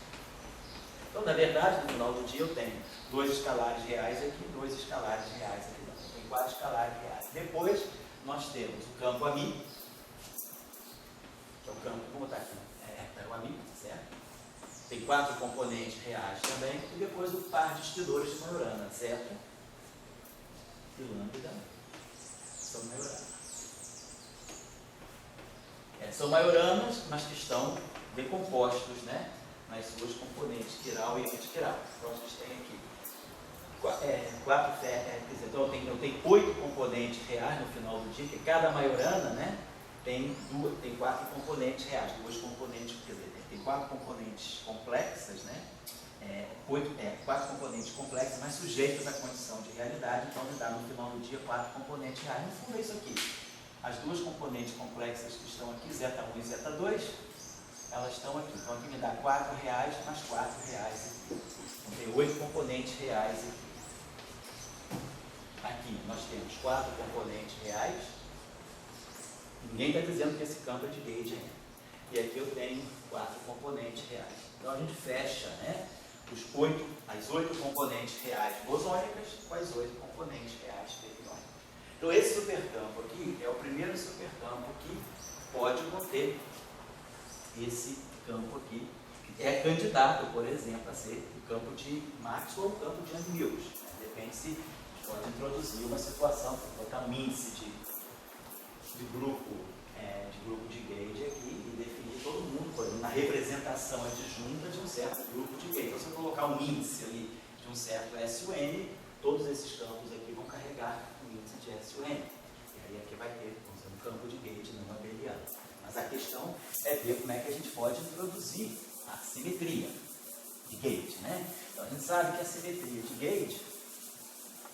Então, na verdade, no final do dia eu tenho 2 escalares reais aqui, 2 escalares reais aqui. Então, tem 4 escalares reais. Depois, nós temos o campo ami, que é o campo, vou botar aqui, é o ami, certo? Tem 4 componentes reais também. E depois o par de estridores de Majorana, certo? E lambda são Majoranas. São Majoranas, mas que estão decompostos, né, nas suas componentes quiral e antiquiral. Então a gente tem aqui então eu tenho 8 componentes reais no final do dia, que cada Majorana, né, tem 4 componentes reais, 2 componentes, quer dizer, tem 4 componentes complexas, né, 4 componentes complexas, mas sujeitas à condição de realidade. Então me dá no final do dia 4 componentes reais. No fundo é isso aqui. As 2 componentes complexas que estão aqui, zeta1 e zeta2, elas estão aqui. Então aqui me dá 4 reais mais 4 reais aqui. Então tem 8 componentes reais aqui. Aqui nós temos 4 componentes reais. Ninguém está dizendo que esse campo é de gauge ainda. E aqui eu tenho 4 componentes reais. Então a gente fecha, né, as 8 componentes reais bosônicas com as 8 componentes reais fermiônicas. Então esse supercampo aqui é o primeiro supercampo que pode conter esse campo aqui. É candidato, por exemplo, a ser o campo de Maxwell ou o campo de Young-Mills. Depende se pode introduzir uma situação, botar um índice de grupo de gauge aqui e definir todo mundo, por exemplo, na representação adjunta de um certo grupo de gauge. Então, se eu colocar um índice ali de um certo SUN, todos esses campos aqui vão carregar o índice de SUN. E aí aqui vai ter, vamos dizer, um campo de gauge não abeliano. Mas a questão é ver como é que a gente pode introduzir a simetria de gauge, né? Então, a gente sabe que a simetria de gauge,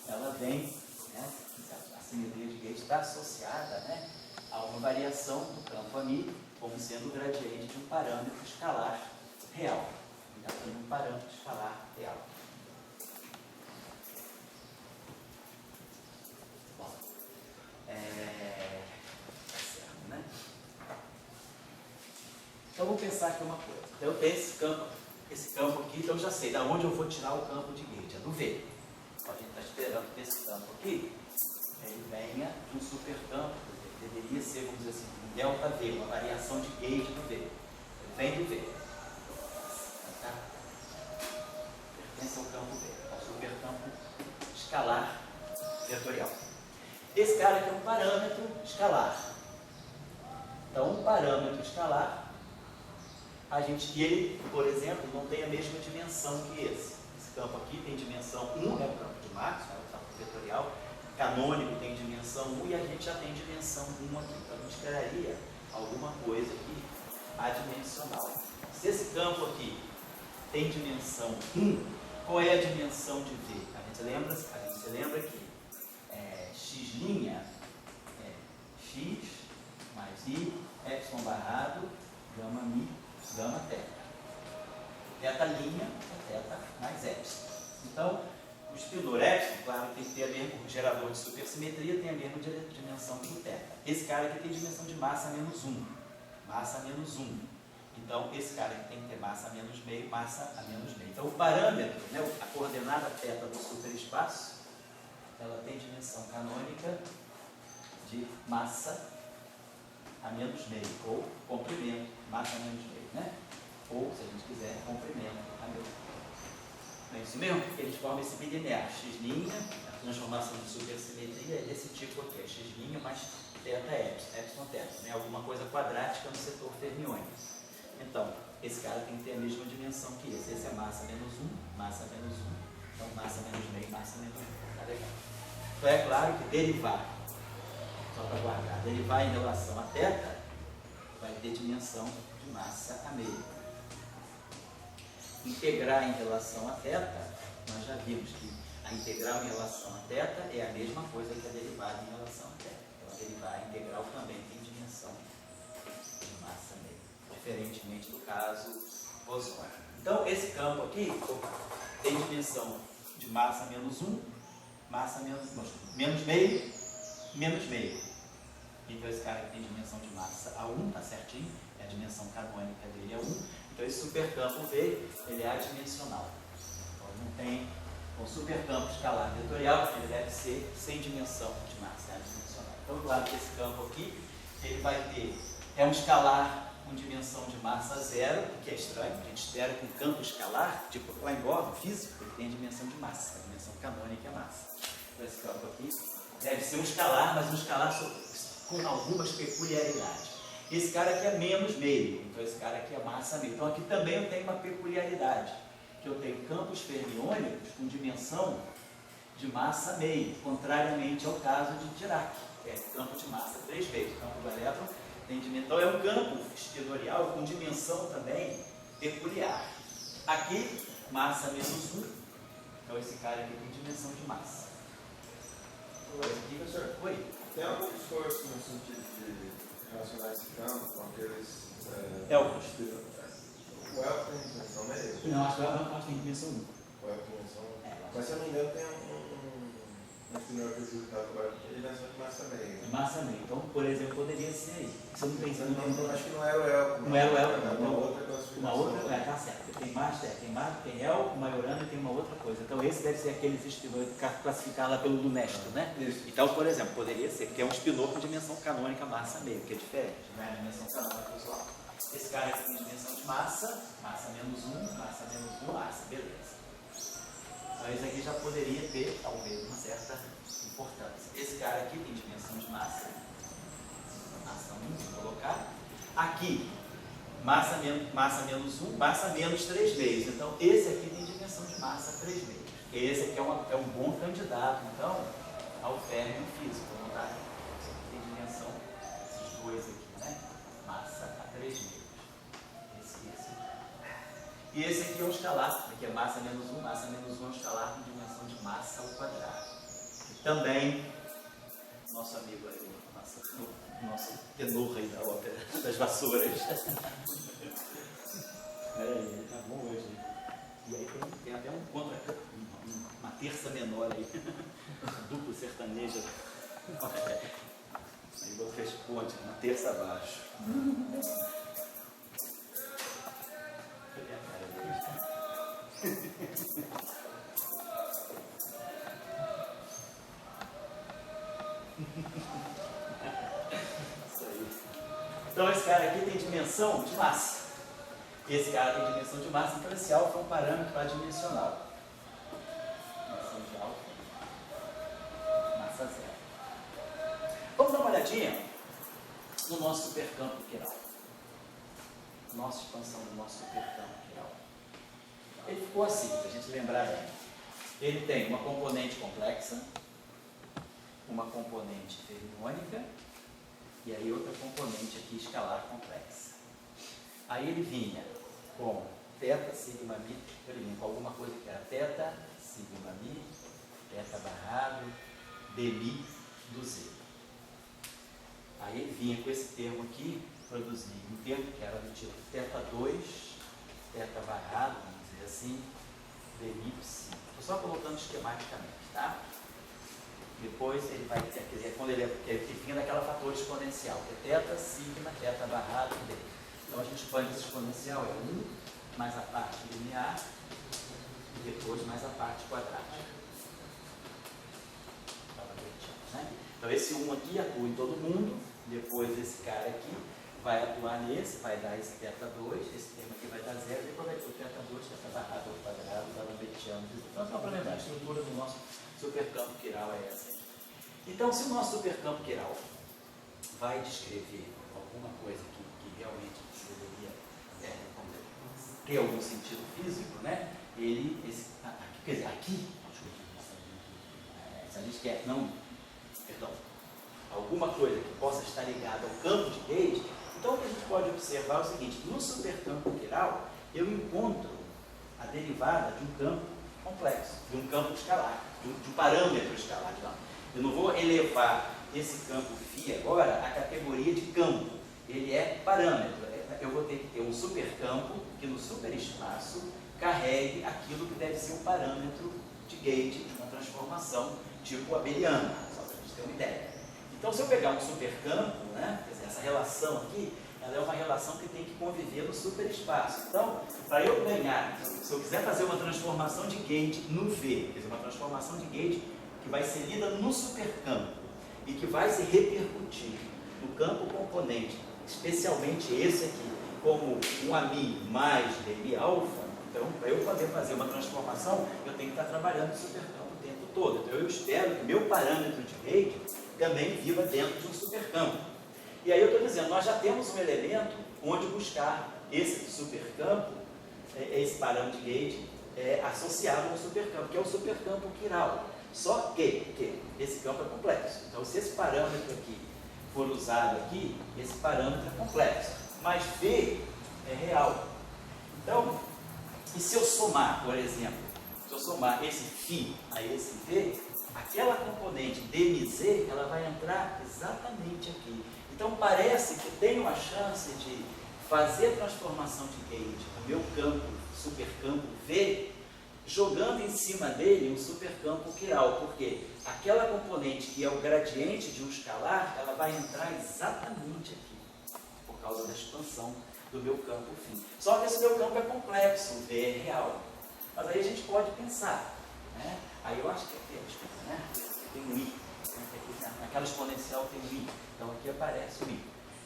ela vem, né, a simetria de gauge está associada, né, a uma variação do campo ami como sendo o gradiente de um parâmetro escalar real. Já tem um parâmetro escalar real. Bom, certo, né? Então vamos pensar aqui uma coisa. Então, eu tenho esse campo aqui, então eu já sei da onde eu vou tirar o campo de gauge, é do V. Então, a gente está esperando que esse campo aqui ele venha de um supercampo, deveria ser, vamos dizer assim, um delta V, uma variação de gauge do V. Ele vem do V. Tá? Esse é o campo V, é o supercampo escalar vetorial. Esse cara aqui é um parâmetro escalar. Então, um parâmetro escalar, e ele, por exemplo, não tem a mesma dimensão que esse. Esse campo aqui tem dimensão 1, é o campo de Maxwell, é o campo vetorial. Canônico tem dimensão 1 e a gente já tem dimensão 1 aqui. Então, a gente esperaria alguma coisa aqui adimensional. Se esse campo aqui tem dimensão 1, qual é a dimensão de V? A gente lembra que x' é x mais i, epsilon barrado, gama mi, gama teta. Teta linha é teta mais epsilon. Então, o espinor epsilon, claro, tem que ter o gerador de supersimetria tem a mesma dimensão que o teta. Esse cara aqui tem dimensão de massa menos 1. Massa menos 1. Então, esse cara aqui tem que ter massa menos meio, massa a menos meio. Então, o parâmetro, né, a coordenada teta do superespaço, ela tem dimensão canônica de massa a menos meio, ou comprimento, massa a menos meio, né? Ou, se a gente quiser, comprimento a meio. Não é isso mesmo? Porque eles formam esse bilinear, x', a transformação de supersimetria é desse tipo aqui, é x' mais teta epsilon teta, né? Alguma coisa quadrática no setor fermiônico. Então, esse cara tem que ter a mesma dimensão que esse. Esse é massa menos 1, massa menos 1. Então, massa menos meio, massa menos 1. Tá legal? Então, é claro que derivar, só para guardar, derivar em relação a teta, vai ter dimensão de massa a meio. Integrar em relação a teta, nós já vimos que a integral em relação a teta é a mesma coisa que a derivada em relação a teta. Então, a derivada integral também tem dimensão de massa a meio, diferentemente do caso bosônico. Então, esse campo aqui tem dimensão de massa menos 1, massa menos meio, menos meio. Então, esse cara aqui tem dimensão de massa a 1, tá certinho? A dimensão canônica dele é 1. Então, esse supercampo V, ele é adimensional. Então, não tem um supercampo escalar vetorial, ele deve ser sem dimensão de massa, é adimensional. Então, claro que esse campo aqui, ele vai ter, é um escalar com dimensão de massa 0, o que é estranho. A gente espera que um campo escalar, tipo lá em Bohr, físico, ele tem dimensão de massa, a dimensão canônica é massa. Então, esse campo aqui deve ser um escalar, mas um escalar com algumas peculiaridades. Esse cara aqui é menos meio, então esse cara aqui é massa meio. Então aqui também eu tenho uma peculiaridade, que eu tenho campos fermiônicos com dimensão de massa meio, contrariamente ao caso de Dirac, que é campo de massa 3 vezes. O campo do elétron tem dimensão, então é um campo espinorial com dimensão também peculiar. Aqui, massa menos 1, então esse cara aqui tem dimensão de massa. Aqui, professor, oi? Tem algum esforço no sentido de relacionar esse campo com aqueles... Elcos. O elco tem dimensão meio? Não, acho que o elco tem dimensão 1. O elco tem dimensão 1. Mas se eu não me engano tem um espinor que eu juro que agora tem dimensão de massa meio. De massa meio. Então, por exemplo, poderia ser aí. Você não pensa no... Acho que não era o elco. Não era o elco, não. Uma outra classificação. Uma outra, tá certo. Tem elco, maiorano e tem uma outra coisa. Então, esse deve ser aqueles espinor classificar lá pelo Lunesto, né? Isso. Então, por exemplo, poderia ser, porque é um espinor com dimensão canônica massa meio, que é diferente, não é a dimensão canônica usual. Esse cara aqui tem dimensão de massa, massa menos 1, massa menos 1, massa, beleza. Então, esse aqui já poderia ter, talvez, uma certa importância. Esse cara aqui tem dimensão de massa 1, vou colocar. Aqui, massa menos 1, massa menos 3 vezes. Então, esse aqui tem dimensão de massa 3 vezes. Esse aqui é um bom candidato, então, ao férmio físico. Vamos dar. Esse aqui tem dimensão, esses dois aqui, né? Massa a 3 vezes. Esse. E esse aqui é um escalar, aqui é massa menos 1 é um escalar com dimensão de massa ao quadrado. E também, nosso amigo aí, o nosso tenor aí da ópera, das vassouras. Ele tá bom hoje. E aí tem até uma terça menor aí, duplo sertanejo. Aí você fez ponte, uma terça abaixo. Cadê a cara dele? Isso aí. Então esse cara aqui tem dimensão de massa. Esse cara tem dimensão de massa, então esse alfa é um parâmetro adimensional. olhadinha no nosso supercampo quiral. Nossa expansão do nosso supercampo quiral. Ele ficou assim, para a gente lembrar bem. Ele tem uma componente complexa, uma componente fermiônica e aí outra componente aqui escalar complexa. Aí ele vinha com θ, sigma, mi, ele vinha com alguma coisa que era θ, sigma, mi, θ barrado, dmi do z. Aí ele vinha com esse termo aqui, produzir um termo que era do tipo θ2, θ barrado, vamos dizer assim, dmi psi. Estou só colocando esquematicamente, tá? Depois ele vai ter, quer dizer, quando ele vinha daquela fator exponencial, que é θ, sigma, θ barrado, d. Então a gente expande esse exponencial, é 1 mais a parte linear e depois mais a parte quadrática. Né? Então esse 1 aqui atua em todo mundo, depois esse cara aqui vai atuar nesse, vai dar esse θ2, esse termo aqui vai dar 0, e depois vai ter o θ2, θ barrado ao quadrado, está lambertiano. Então só para lembrar, a estrutura do nosso supercampo quiral é essa. Então, se o nosso supercampo quiral vai descrever alguma coisa que realmente deveria ter algum sentido físico, né? Quer dizer, aqui, se a gente quer, alguma coisa que possa estar ligada ao campo de Gauge, então o que a gente pode observar é o seguinte: no supercampo quiral, eu encontro a derivada de um campo complexo, de um campo escalar, de um parâmetro escalar, digamos. Eu não vou elevar esse campo φ agora à categoria de campo, ele é parâmetro. Eu vou ter que ter um supercampo que no superespaço carregue aquilo que deve ser um parâmetro de Gauge, de uma transformação tipo abeliana, só para a gente ter uma ideia. Então, se eu pegar um supercampo, né, quer dizer, essa relação aqui, ela é uma relação que tem que conviver no superespaço. Então, para eu ganhar, se eu quiser fazer uma transformação de Gauge no V, quer dizer, uma transformação de Gauge que vai ser lida no supercampo e que vai se repercutir no campo componente, especialmente esse aqui, como um AMI mais dmi alfa, então, para eu poder fazer uma transformação, eu tenho que estar trabalhando no supercampo o tempo todo. Então, eu espero que meu parâmetro de Gauge também viva dentro de um supercampo. E aí eu estou dizendo, nós já temos um elemento onde buscar esse supercampo, esse parâmetro de Gauge, associado ao supercampo, que é o supercampo quiral. Só que esse campo é complexo. Então, se esse parâmetro aqui for usado aqui, esse parâmetro é complexo. Mas V é real. Então, e se eu somar, por exemplo, se eu somar esse φ a esse V, aquela componente dmz, ela vai entrar exatamente aqui. Então, parece que tem uma chance de fazer a transformação de Gauge no meu campo, supercampo V, jogando em cima dele um supercampo quiral, porque aquela componente que é o gradiente de um escalar, ela vai entrar exatamente aqui, por causa da expansão do meu campo φ. Só que esse meu campo é complexo, o V é real. Mas aí a gente pode pensar, né? Aí eu acho que aqui, né? Tem um I, né? Naquela exponencial tem um I, então aqui aparece o I.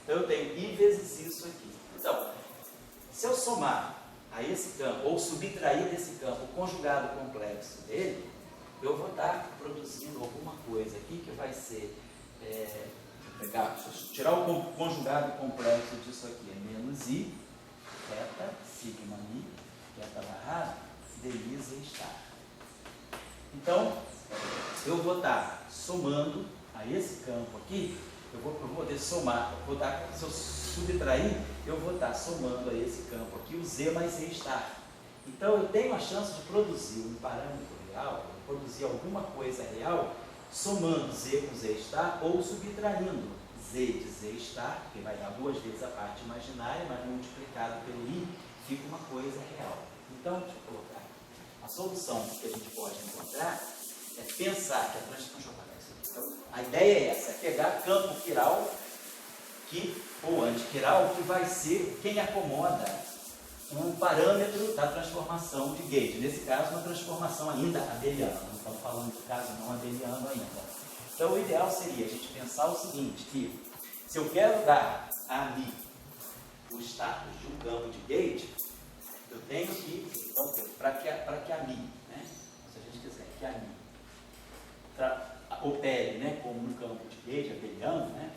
Então eu tenho I vezes isso aqui. Então, se eu somar a esse campo, ou subtrair desse campo o conjugado complexo dele, eu vou estar produzindo alguma coisa aqui que vai ser, tirar o conjugado complexo disso aqui, é menos I, θ, sigma mi, θ barrado, dmi z estar. Então, eu vou estar somando a esse campo aqui, eu vou poder somar, se eu subtrair, eu vou estar somando a esse campo aqui o z mais z estar. Então, eu tenho a chance de produzir um parâmetro real, produzir alguma coisa real, somando z com z estar ou subtraindo z de z estar, que vai dar duas vezes a parte imaginária, mas multiplicado pelo i, fica uma coisa real. Então, deixa eu colocar. A solução que a gente pode encontrar é pensar que a transformação. Então, a ideia é essa, é pegar campo quiral ou antiquiral, que vai ser quem acomoda um parâmetro da transformação de Gauge. Nesse caso, uma transformação ainda abeliana. Não estamos falando de caso não abeliano ainda. Então, o ideal seria a gente pensar o seguinte, que se eu quero dar a mim o status de um campo de Gauge, eu tenho que, então, para que a mim, né, se a gente quiser que a mim opere, né, como um campo de Gauge abeliano, né,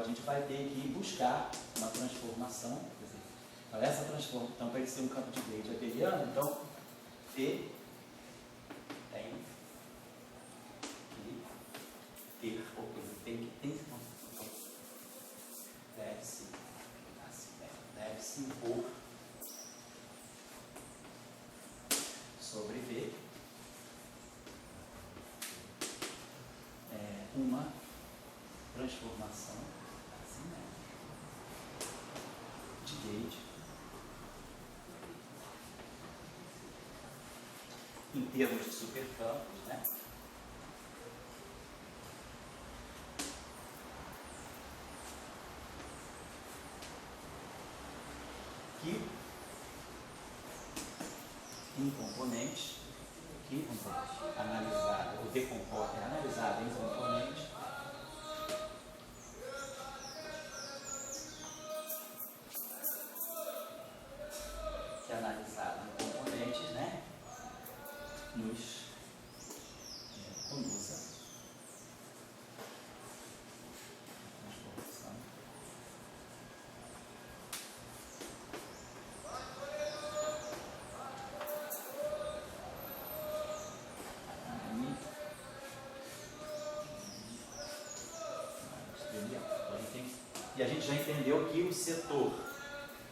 a gente vai ter que buscar uma transformação. Quer dizer, essa transformação, então, para ele ser um campo de Gauge abeliano, então, V tem que ter, ou tem que ter, deve-se impor sobre V uma transformação de Gauge em termos de supercampos, né? Que em componentes que analisado ou decomposta é analisado em componentes que é analisado em componentes, né, nos conduza a transformação e a gente já entendeu que o setor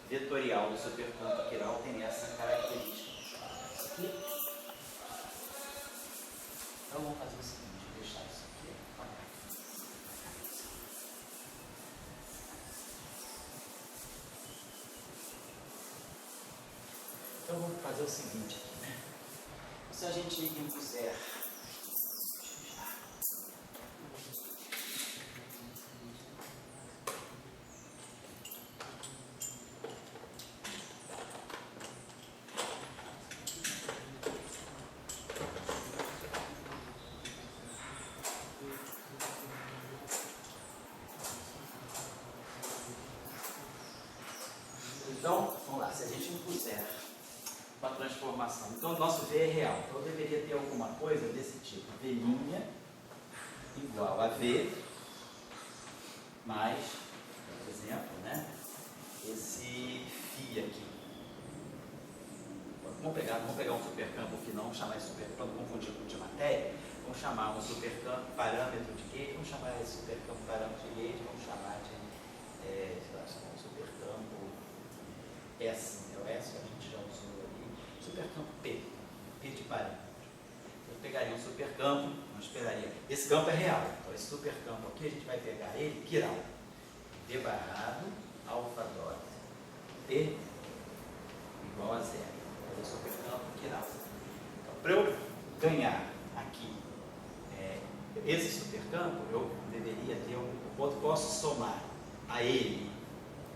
vetorial do supercampo quiral tem essa característica. Isso aqui. Então vamos fazer o seguinte, vou deixar isso aqui. Então vamos fazer o seguinte aqui, né? Se a gente impuser então, vamos lá, se a gente impuser uma transformação, então o nosso V é real, então eu deveria ter alguma coisa desse tipo, V' igual a V mais, por exemplo, né, esse φ aqui. Vamos pegar um supercampo que não chamar de supercampo, confundir com de matéria, vamos chamar um supercampo parâmetro de Gauge, vamos chamar esse supercampo parâmetro de Gauge, vamos chamar de, um supercampo S, né? O S a gente já usou ali, supercampo P de parâmetro. Eu pegaria um supercampo, nós esperaria, esse campo é real, então esse supercampo aqui a gente vai pegar ele, quiral, D barrado, alfa dot, P igual a zero. O supercampo quiral. Então, para eu ganhar aqui esse supercampo, eu deveria ter posso somar a ele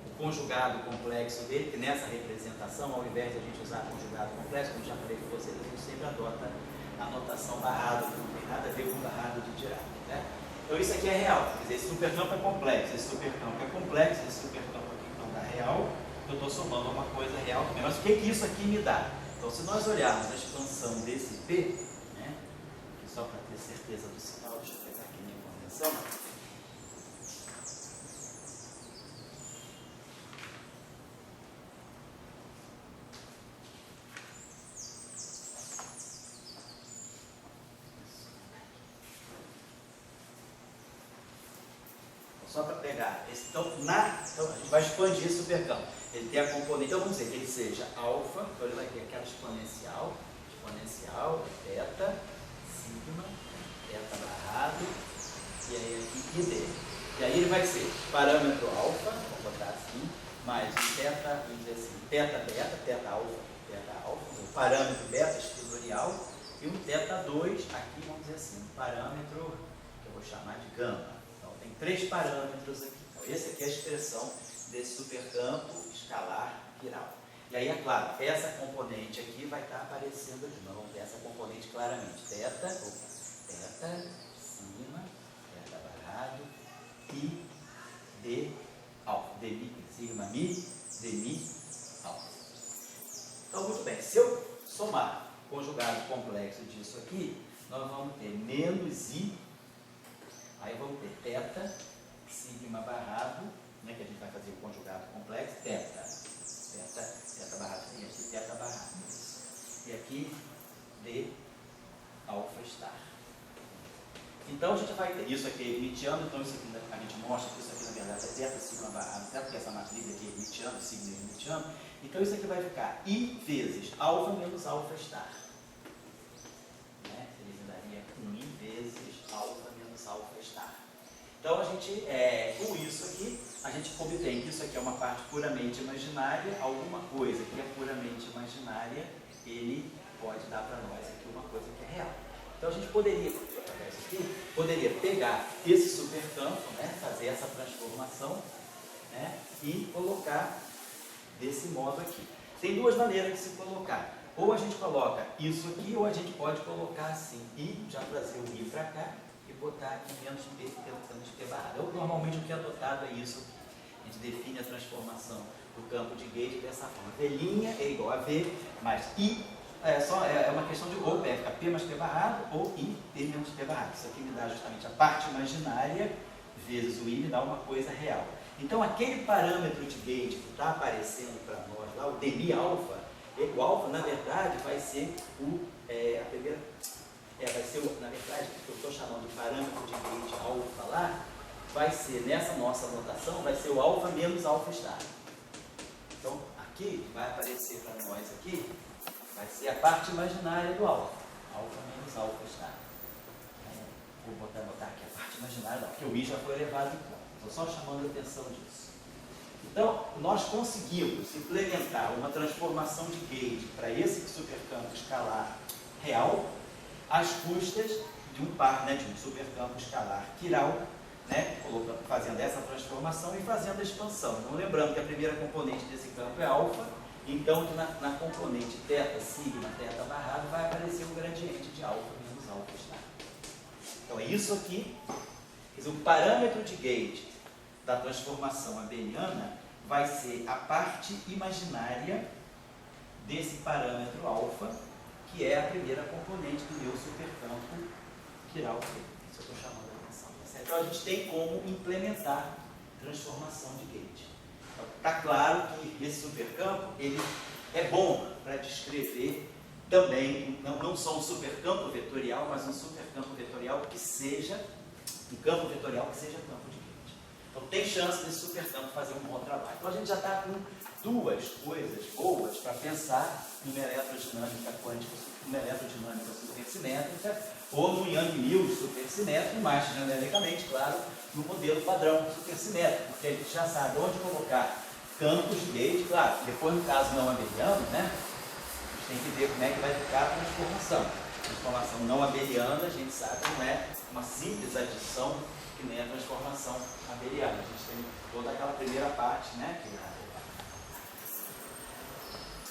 o conjugado complexo dele, que nessa representação, ao invés de a gente usar conjugado complexo, como já falei com vocês, a gente sempre adota a notação barrado, que não tem nada a ver com barrado de Dirac, né? Então isso aqui é real, quer dizer, esse supercampo é complexo, esse supercampo é complexo, esse supercampo aqui não dá real, eu estou somando uma coisa real também. Mas o que isso aqui me dá? Então, se nós olharmos a expansão desse P, né, só para ter certeza do sinal, deixa eu pegar aqui minha convenção. Só para pegar. Então, a gente vai expandir esse supercampo. Ele tem a componente, então vamos dizer que ele seja alfa, então ele vai ter aquela exponencial, θ, sigma, θ barrado, e aí aqui ID. E aí ele vai ser parâmetro alfa, vou botar assim, mais um θ, vamos dizer assim, θ beta, θ alfa, o parâmetro beta escritorial, e um θ2, aqui vamos dizer assim, um parâmetro que eu vou chamar de gama. Então tem 3 parâmetros aqui. Então, essa aqui é a expressão desse supercampo escalar quiral. E aí, é claro, essa componente aqui vai estar aparecendo de novo, essa componente claramente, θ, sigma, θ barrado, e d alfa, sigma mi, d mi alfa. Então, muito bem, se eu somar o conjugado complexo disso aqui, nós vamos ter menos i, aí vamos ter θ sigma barrado, né, que a gente vai fazer o conjugado complexo, teta barrado, e aqui teta barrado. E aqui D alfa star. Então a gente vai ter isso aqui é hermitiano, então isso aqui a gente mostra que isso aqui na verdade é teta sigma barrado, até porque essa matriz aqui é hermitiano, sigma é hermitiano. Então isso aqui vai ficar I vezes alfa menos alfa star. Né? Ele me daria 1I vezes alfa menos alfa star. Então a gente, com isso aqui, a gente obtém que isso aqui é uma parte puramente imaginária, alguma coisa que é puramente imaginária, ele pode dar para nós aqui uma coisa que é real. Então a gente poderia pegar esse supercampo, né, fazer essa transformação, né, e colocar desse modo aqui. Tem duas maneiras de se colocar. Ou a gente coloca isso aqui, ou a gente pode colocar assim, e já trazer o I para cá, e botar aqui menos P menos P barrado. Eu, normalmente o que é adotado é isso aqui. A gente define a transformação do campo de Gauge dessa forma. V' é igual a V mais I. É uma questão de ou fica P mais P barrado, ou I, P menos P barrado. Isso aqui me dá justamente a parte imaginária, vezes o I me dá uma coisa real. Então aquele parâmetro de Gauge que está aparecendo para nós lá, o dmi alfa, o alfa na verdade vai ser na verdade, o que eu estou chamando de parâmetro de Gauge alfa lá, vai ser, nessa nossa notação, vai ser o alfa menos alfa star. Então, aqui, vai aparecer para nós aqui, vai ser a parte imaginária do alfa menos alfa star. Vou botar aqui a parte imaginária, não, porque o I já foi elevado em conta. Estou só chamando a atenção disso. Então, nós conseguimos implementar uma transformação de Gauge para esse supercampo escalar real, às custas de um par, né, de um supercampo escalar chiral, né, fazendo essa transformação e fazendo a expansão. Então, lembrando que a primeira componente desse campo é alfa, então na componente θ, sigma, θ barrado, vai aparecer um gradiente de alfa menos alfa star. Então, é isso aqui. Quer dizer, o parâmetro de Gauge da transformação abeliana vai ser a parte imaginária desse parâmetro alfa, que é a primeira componente do meu supercampo chiral. Isso eu estou chamando a atenção. Então a gente tem como implementar transformação de Gauge. Está claro que esse supercampo ele é bom para descrever também, não só um supercampo vetorial, mas um supercampo vetorial que seja um campo vetorial que seja campo de Gauge. Então tem chance desse supercampo fazer um bom trabalho. Então a gente já está com duas coisas boas para pensar numa eletrodinâmica quântica, numa eletrodinâmica supersimétrica, ou no Yang-Mills supersimétrico, mais genericamente, claro, no modelo padrão supersimétrico, porque a gente já sabe onde colocar campos de Gauge, claro, depois no caso não abeliano, né, a gente tem que ver como é que vai ficar a transformação. A transformação não abeliana, a gente sabe que não é uma simples adição, que nem a transformação abeliana. A gente tem toda aquela primeira parte, né, que é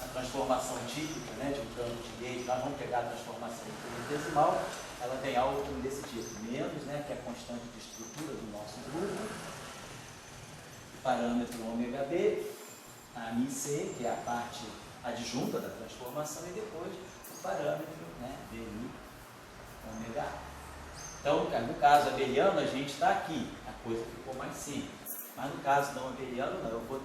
a transformação típica, né, de um campo de Gauge. Nós vamos pegar a transformação infinitesimal, ela tem algo desse tipo, menos, né, que é a constante de estrutura do nosso grupo, parâmetro ômega-b, a μc, que é a parte adjunta da transformação, e depois o parâmetro, né, dmi ômega. Então, no caso abeliano, a gente está aqui, a coisa ficou mais simples. Mas no caso não abeliano, não, eu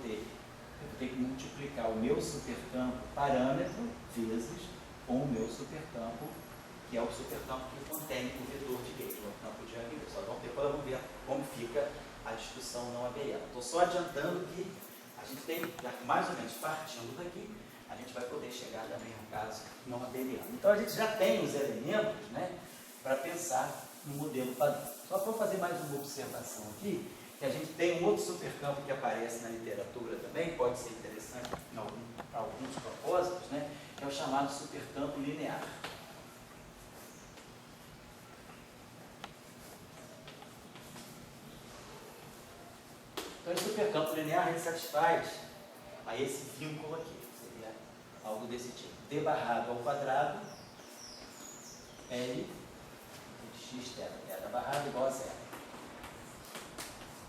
tenho que multiplicar o meu supercampo parâmetro vezes com o meu supercampo, que é o supercampo que contém o vetor de Gauge, o campo de Yang-Mills. Depois vamos ver como fica a discussão não abeliana. Estou só adiantando que a gente tem, já mais ou menos partindo daqui, a gente vai poder chegar também no caso não abeliano. Então a gente já tem os elementos, né, para pensar no modelo padrão. Só para fazer mais uma observação aqui, que a gente tem um outro supercampo que aparece na literatura também, pode ser interessante para alguns propósitos, né, que é o chamado supercampo linear. Então, esse supercampo linear ele satisfaz a esse vínculo aqui, seria algo desse tipo. D barrado ao quadrado, L de x θ barrado igual a zero.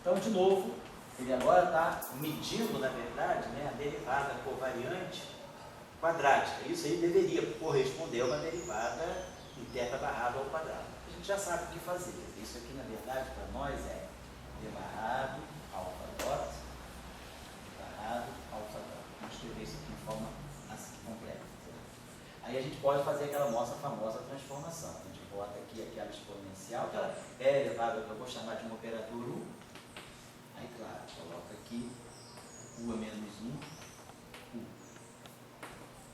Então, de novo, ele agora está medindo, na verdade, né, a derivada covariante quadrática. Isso aí deveria corresponder a uma derivada em θ barrado ao quadrado. A gente já sabe o que fazer. Isso aqui, na verdade, para nós é D barrado, alfa dot, D barrado, alfa dot. Vamos escrever isso aqui de forma assim, completa. Aí a gente pode fazer aquela nossa famosa transformação. A gente bota aqui aquela exponencial, que ela é elevada, que eu vou chamar de um operador U. Aí, claro, coloca aqui U a menos 1, U.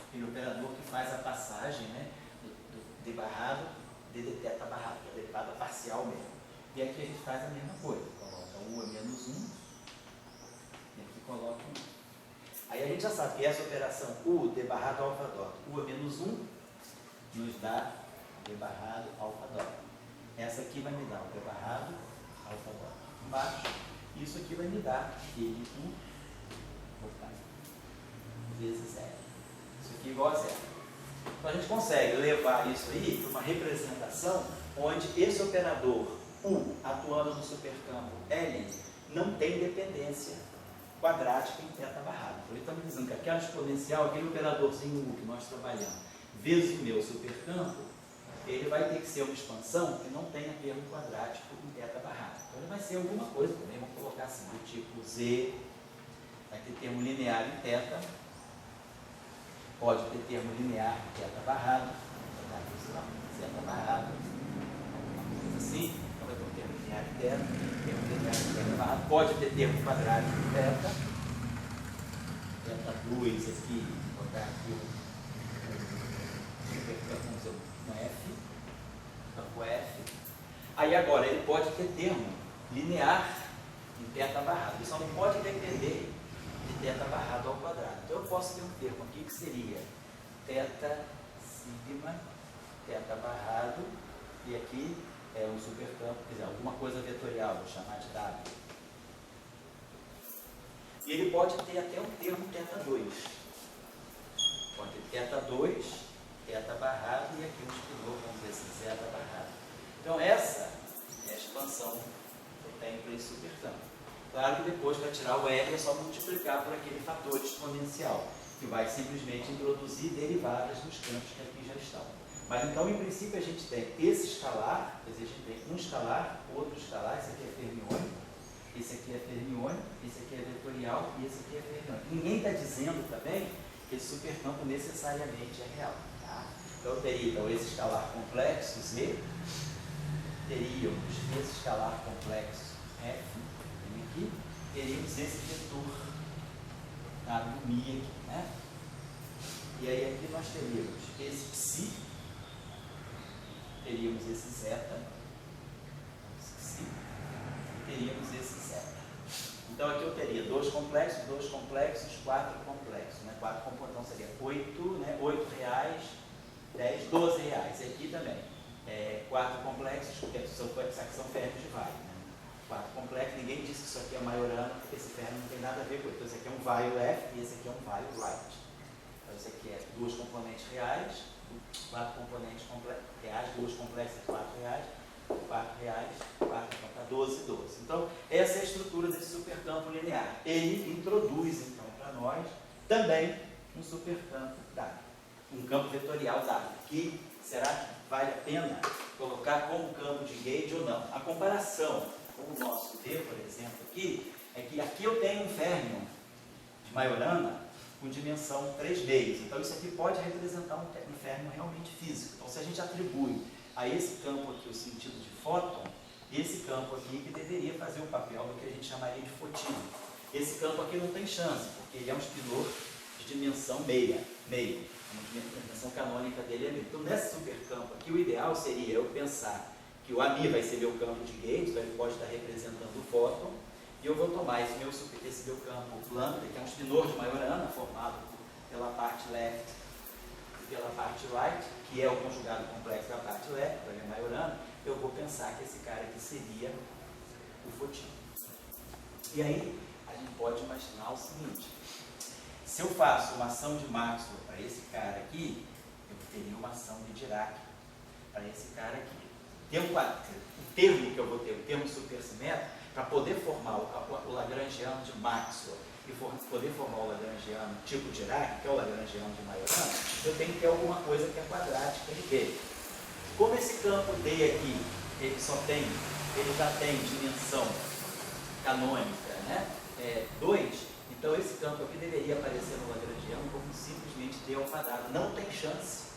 Aquele operador que faz a passagem, né, do D barrado, D de teta barrado, que é a derivada parcial mesmo. E aqui a gente faz a mesma coisa. Coloca U a menos 1 e aqui coloca 1. Aí a gente já sabe que essa operação U, D barrado, alfa dot, U a menos 1, nos dá D barrado, alfa dot. Essa aqui vai me dar o D barrado, alfa dot embaixo. Isso aqui vai me dar L1 vezes 0. Isso aqui é igual a 0. Então a gente consegue levar isso aí para uma representação onde esse operador U, atuando no supercampo L, não tem dependência quadrática em teta barrado. Então ele está me dizendo que aquela exponencial, aquele operadorzinho U que nós trabalhamos, vezes o meu supercampo, ele vai ter que ser uma expansão que não tenha termo quadrático em teta barrado. Então ele vai ser alguma coisa também, vamos colocar assim, do tipo Z, vai ter termo linear em teta, pode ter termo linear em teta barrado, teta barrado, assim, então vai ter um termo linear em teta, termo linear em teta barrado, pode ter termo quadrático em teta, teta 2 aqui, vou botar aqui um F, campo F. Aí agora ele pode ter termo linear em teta barrado, ele só não pode depender de teta barrado ao quadrado. Então eu posso ter um termo aqui que seria teta sigma, teta barrado, e aqui é um supercampo, quer dizer, alguma coisa vetorial, vou chamar de W. E ele pode ter até um termo teta 2. Pode ter teta 2, teta barrado, e aqui um espinor, vamos dizer assim, zeta barrado. Então essa é a expansão que eu tenho para esse supercampo. Claro que depois, para tirar o L, é só multiplicar por aquele fator exponencial, que vai simplesmente introduzir derivadas nos campos que aqui já estão. Mas então, em princípio, a gente tem esse escalar, quer dizer, a gente tem um escalar, outro escalar, esse aqui é fermiônico, esse aqui é fermiônico, esse aqui é vetorial e esse aqui é fermiônico. Ninguém está dizendo também que esse supercampo necessariamente é real. Tá? Então, eu teria então, esse escalar complexo Z, teríamos esse escalar complexo F, aqui, teríamos esse vetor do Mi aqui, né? E aí aqui nós teríamos esse psi, teríamos esse zeta, psi, e teríamos esse zeta. Então aqui eu teria 2 complexos, 4 complexos, né? 4 complexos, então seria 8, né? 8 reais, 10, 12 reais. E aqui também, 4 complexos, que são férmios de Weyl, né? 4 complexos, ninguém disse que isso aqui é Majorana, porque esse férmio não tem nada a ver com isso. Então esse aqui é um Weyl F e esse aqui é um Weyl Right. Então esse aqui é 2 componentes reais, 4 componentes reais, 2 complexos, 4 reais, 4 reais, 4, então está 12, 12. Então essa é a estrutura desse supercampo linear. Ele introduz então para nós também um supercampo W, um campo vetorial W, que será que vale a pena colocar como campo de gauge ou não? A comparação com o nosso D, por exemplo, aqui, é que aqui eu tenho um férmion de Majorana com dimensão 3 meios. Então isso aqui pode representar um férmion realmente físico. Então se a gente atribui a esse campo aqui o sentido de fóton, esse campo aqui que deveria fazer o papel do que a gente chamaria de fotinho. Esse campo aqui não tem chance, porque ele é um espinor de dimensão meio. A dimensão canônica dele é meio. Então nesse supercampo aqui, o ideal seria eu pensar que o AMI vai ser meu campo de gauge, então ele pode estar representando o fóton, e eu vou tomar esse meu campo lambda, que é um espinor de Majorana, formado pela parte left e pela parte right, que é o conjugado complexo da parte left, então ele é Majorana, eu vou pensar que esse cara aqui seria o fotinho. E aí, a gente pode imaginar o seguinte, se eu faço uma ação de Maxwell para esse cara aqui, eu teria uma ação de Dirac para esse cara aqui. O termo que eu vou ter, o termo supersimétrico, para poder formar o Lagrangiano de Maxwell e poder formar o Lagrangiano tipo Dirac, que é o Lagrangiano de Majorana, eu tenho que ter alguma coisa que é quadrática em D. Como esse campo D aqui, ele já tem dimensão canônica, né? 2, então esse campo aqui deveria aparecer no lagrangiano como simplesmente d ao quadrado. Não tem chance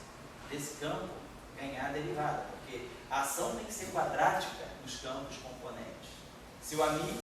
desse campo ganhar a derivada, porque a ação tem que ser quadrática nos campos componentes. Se o amigo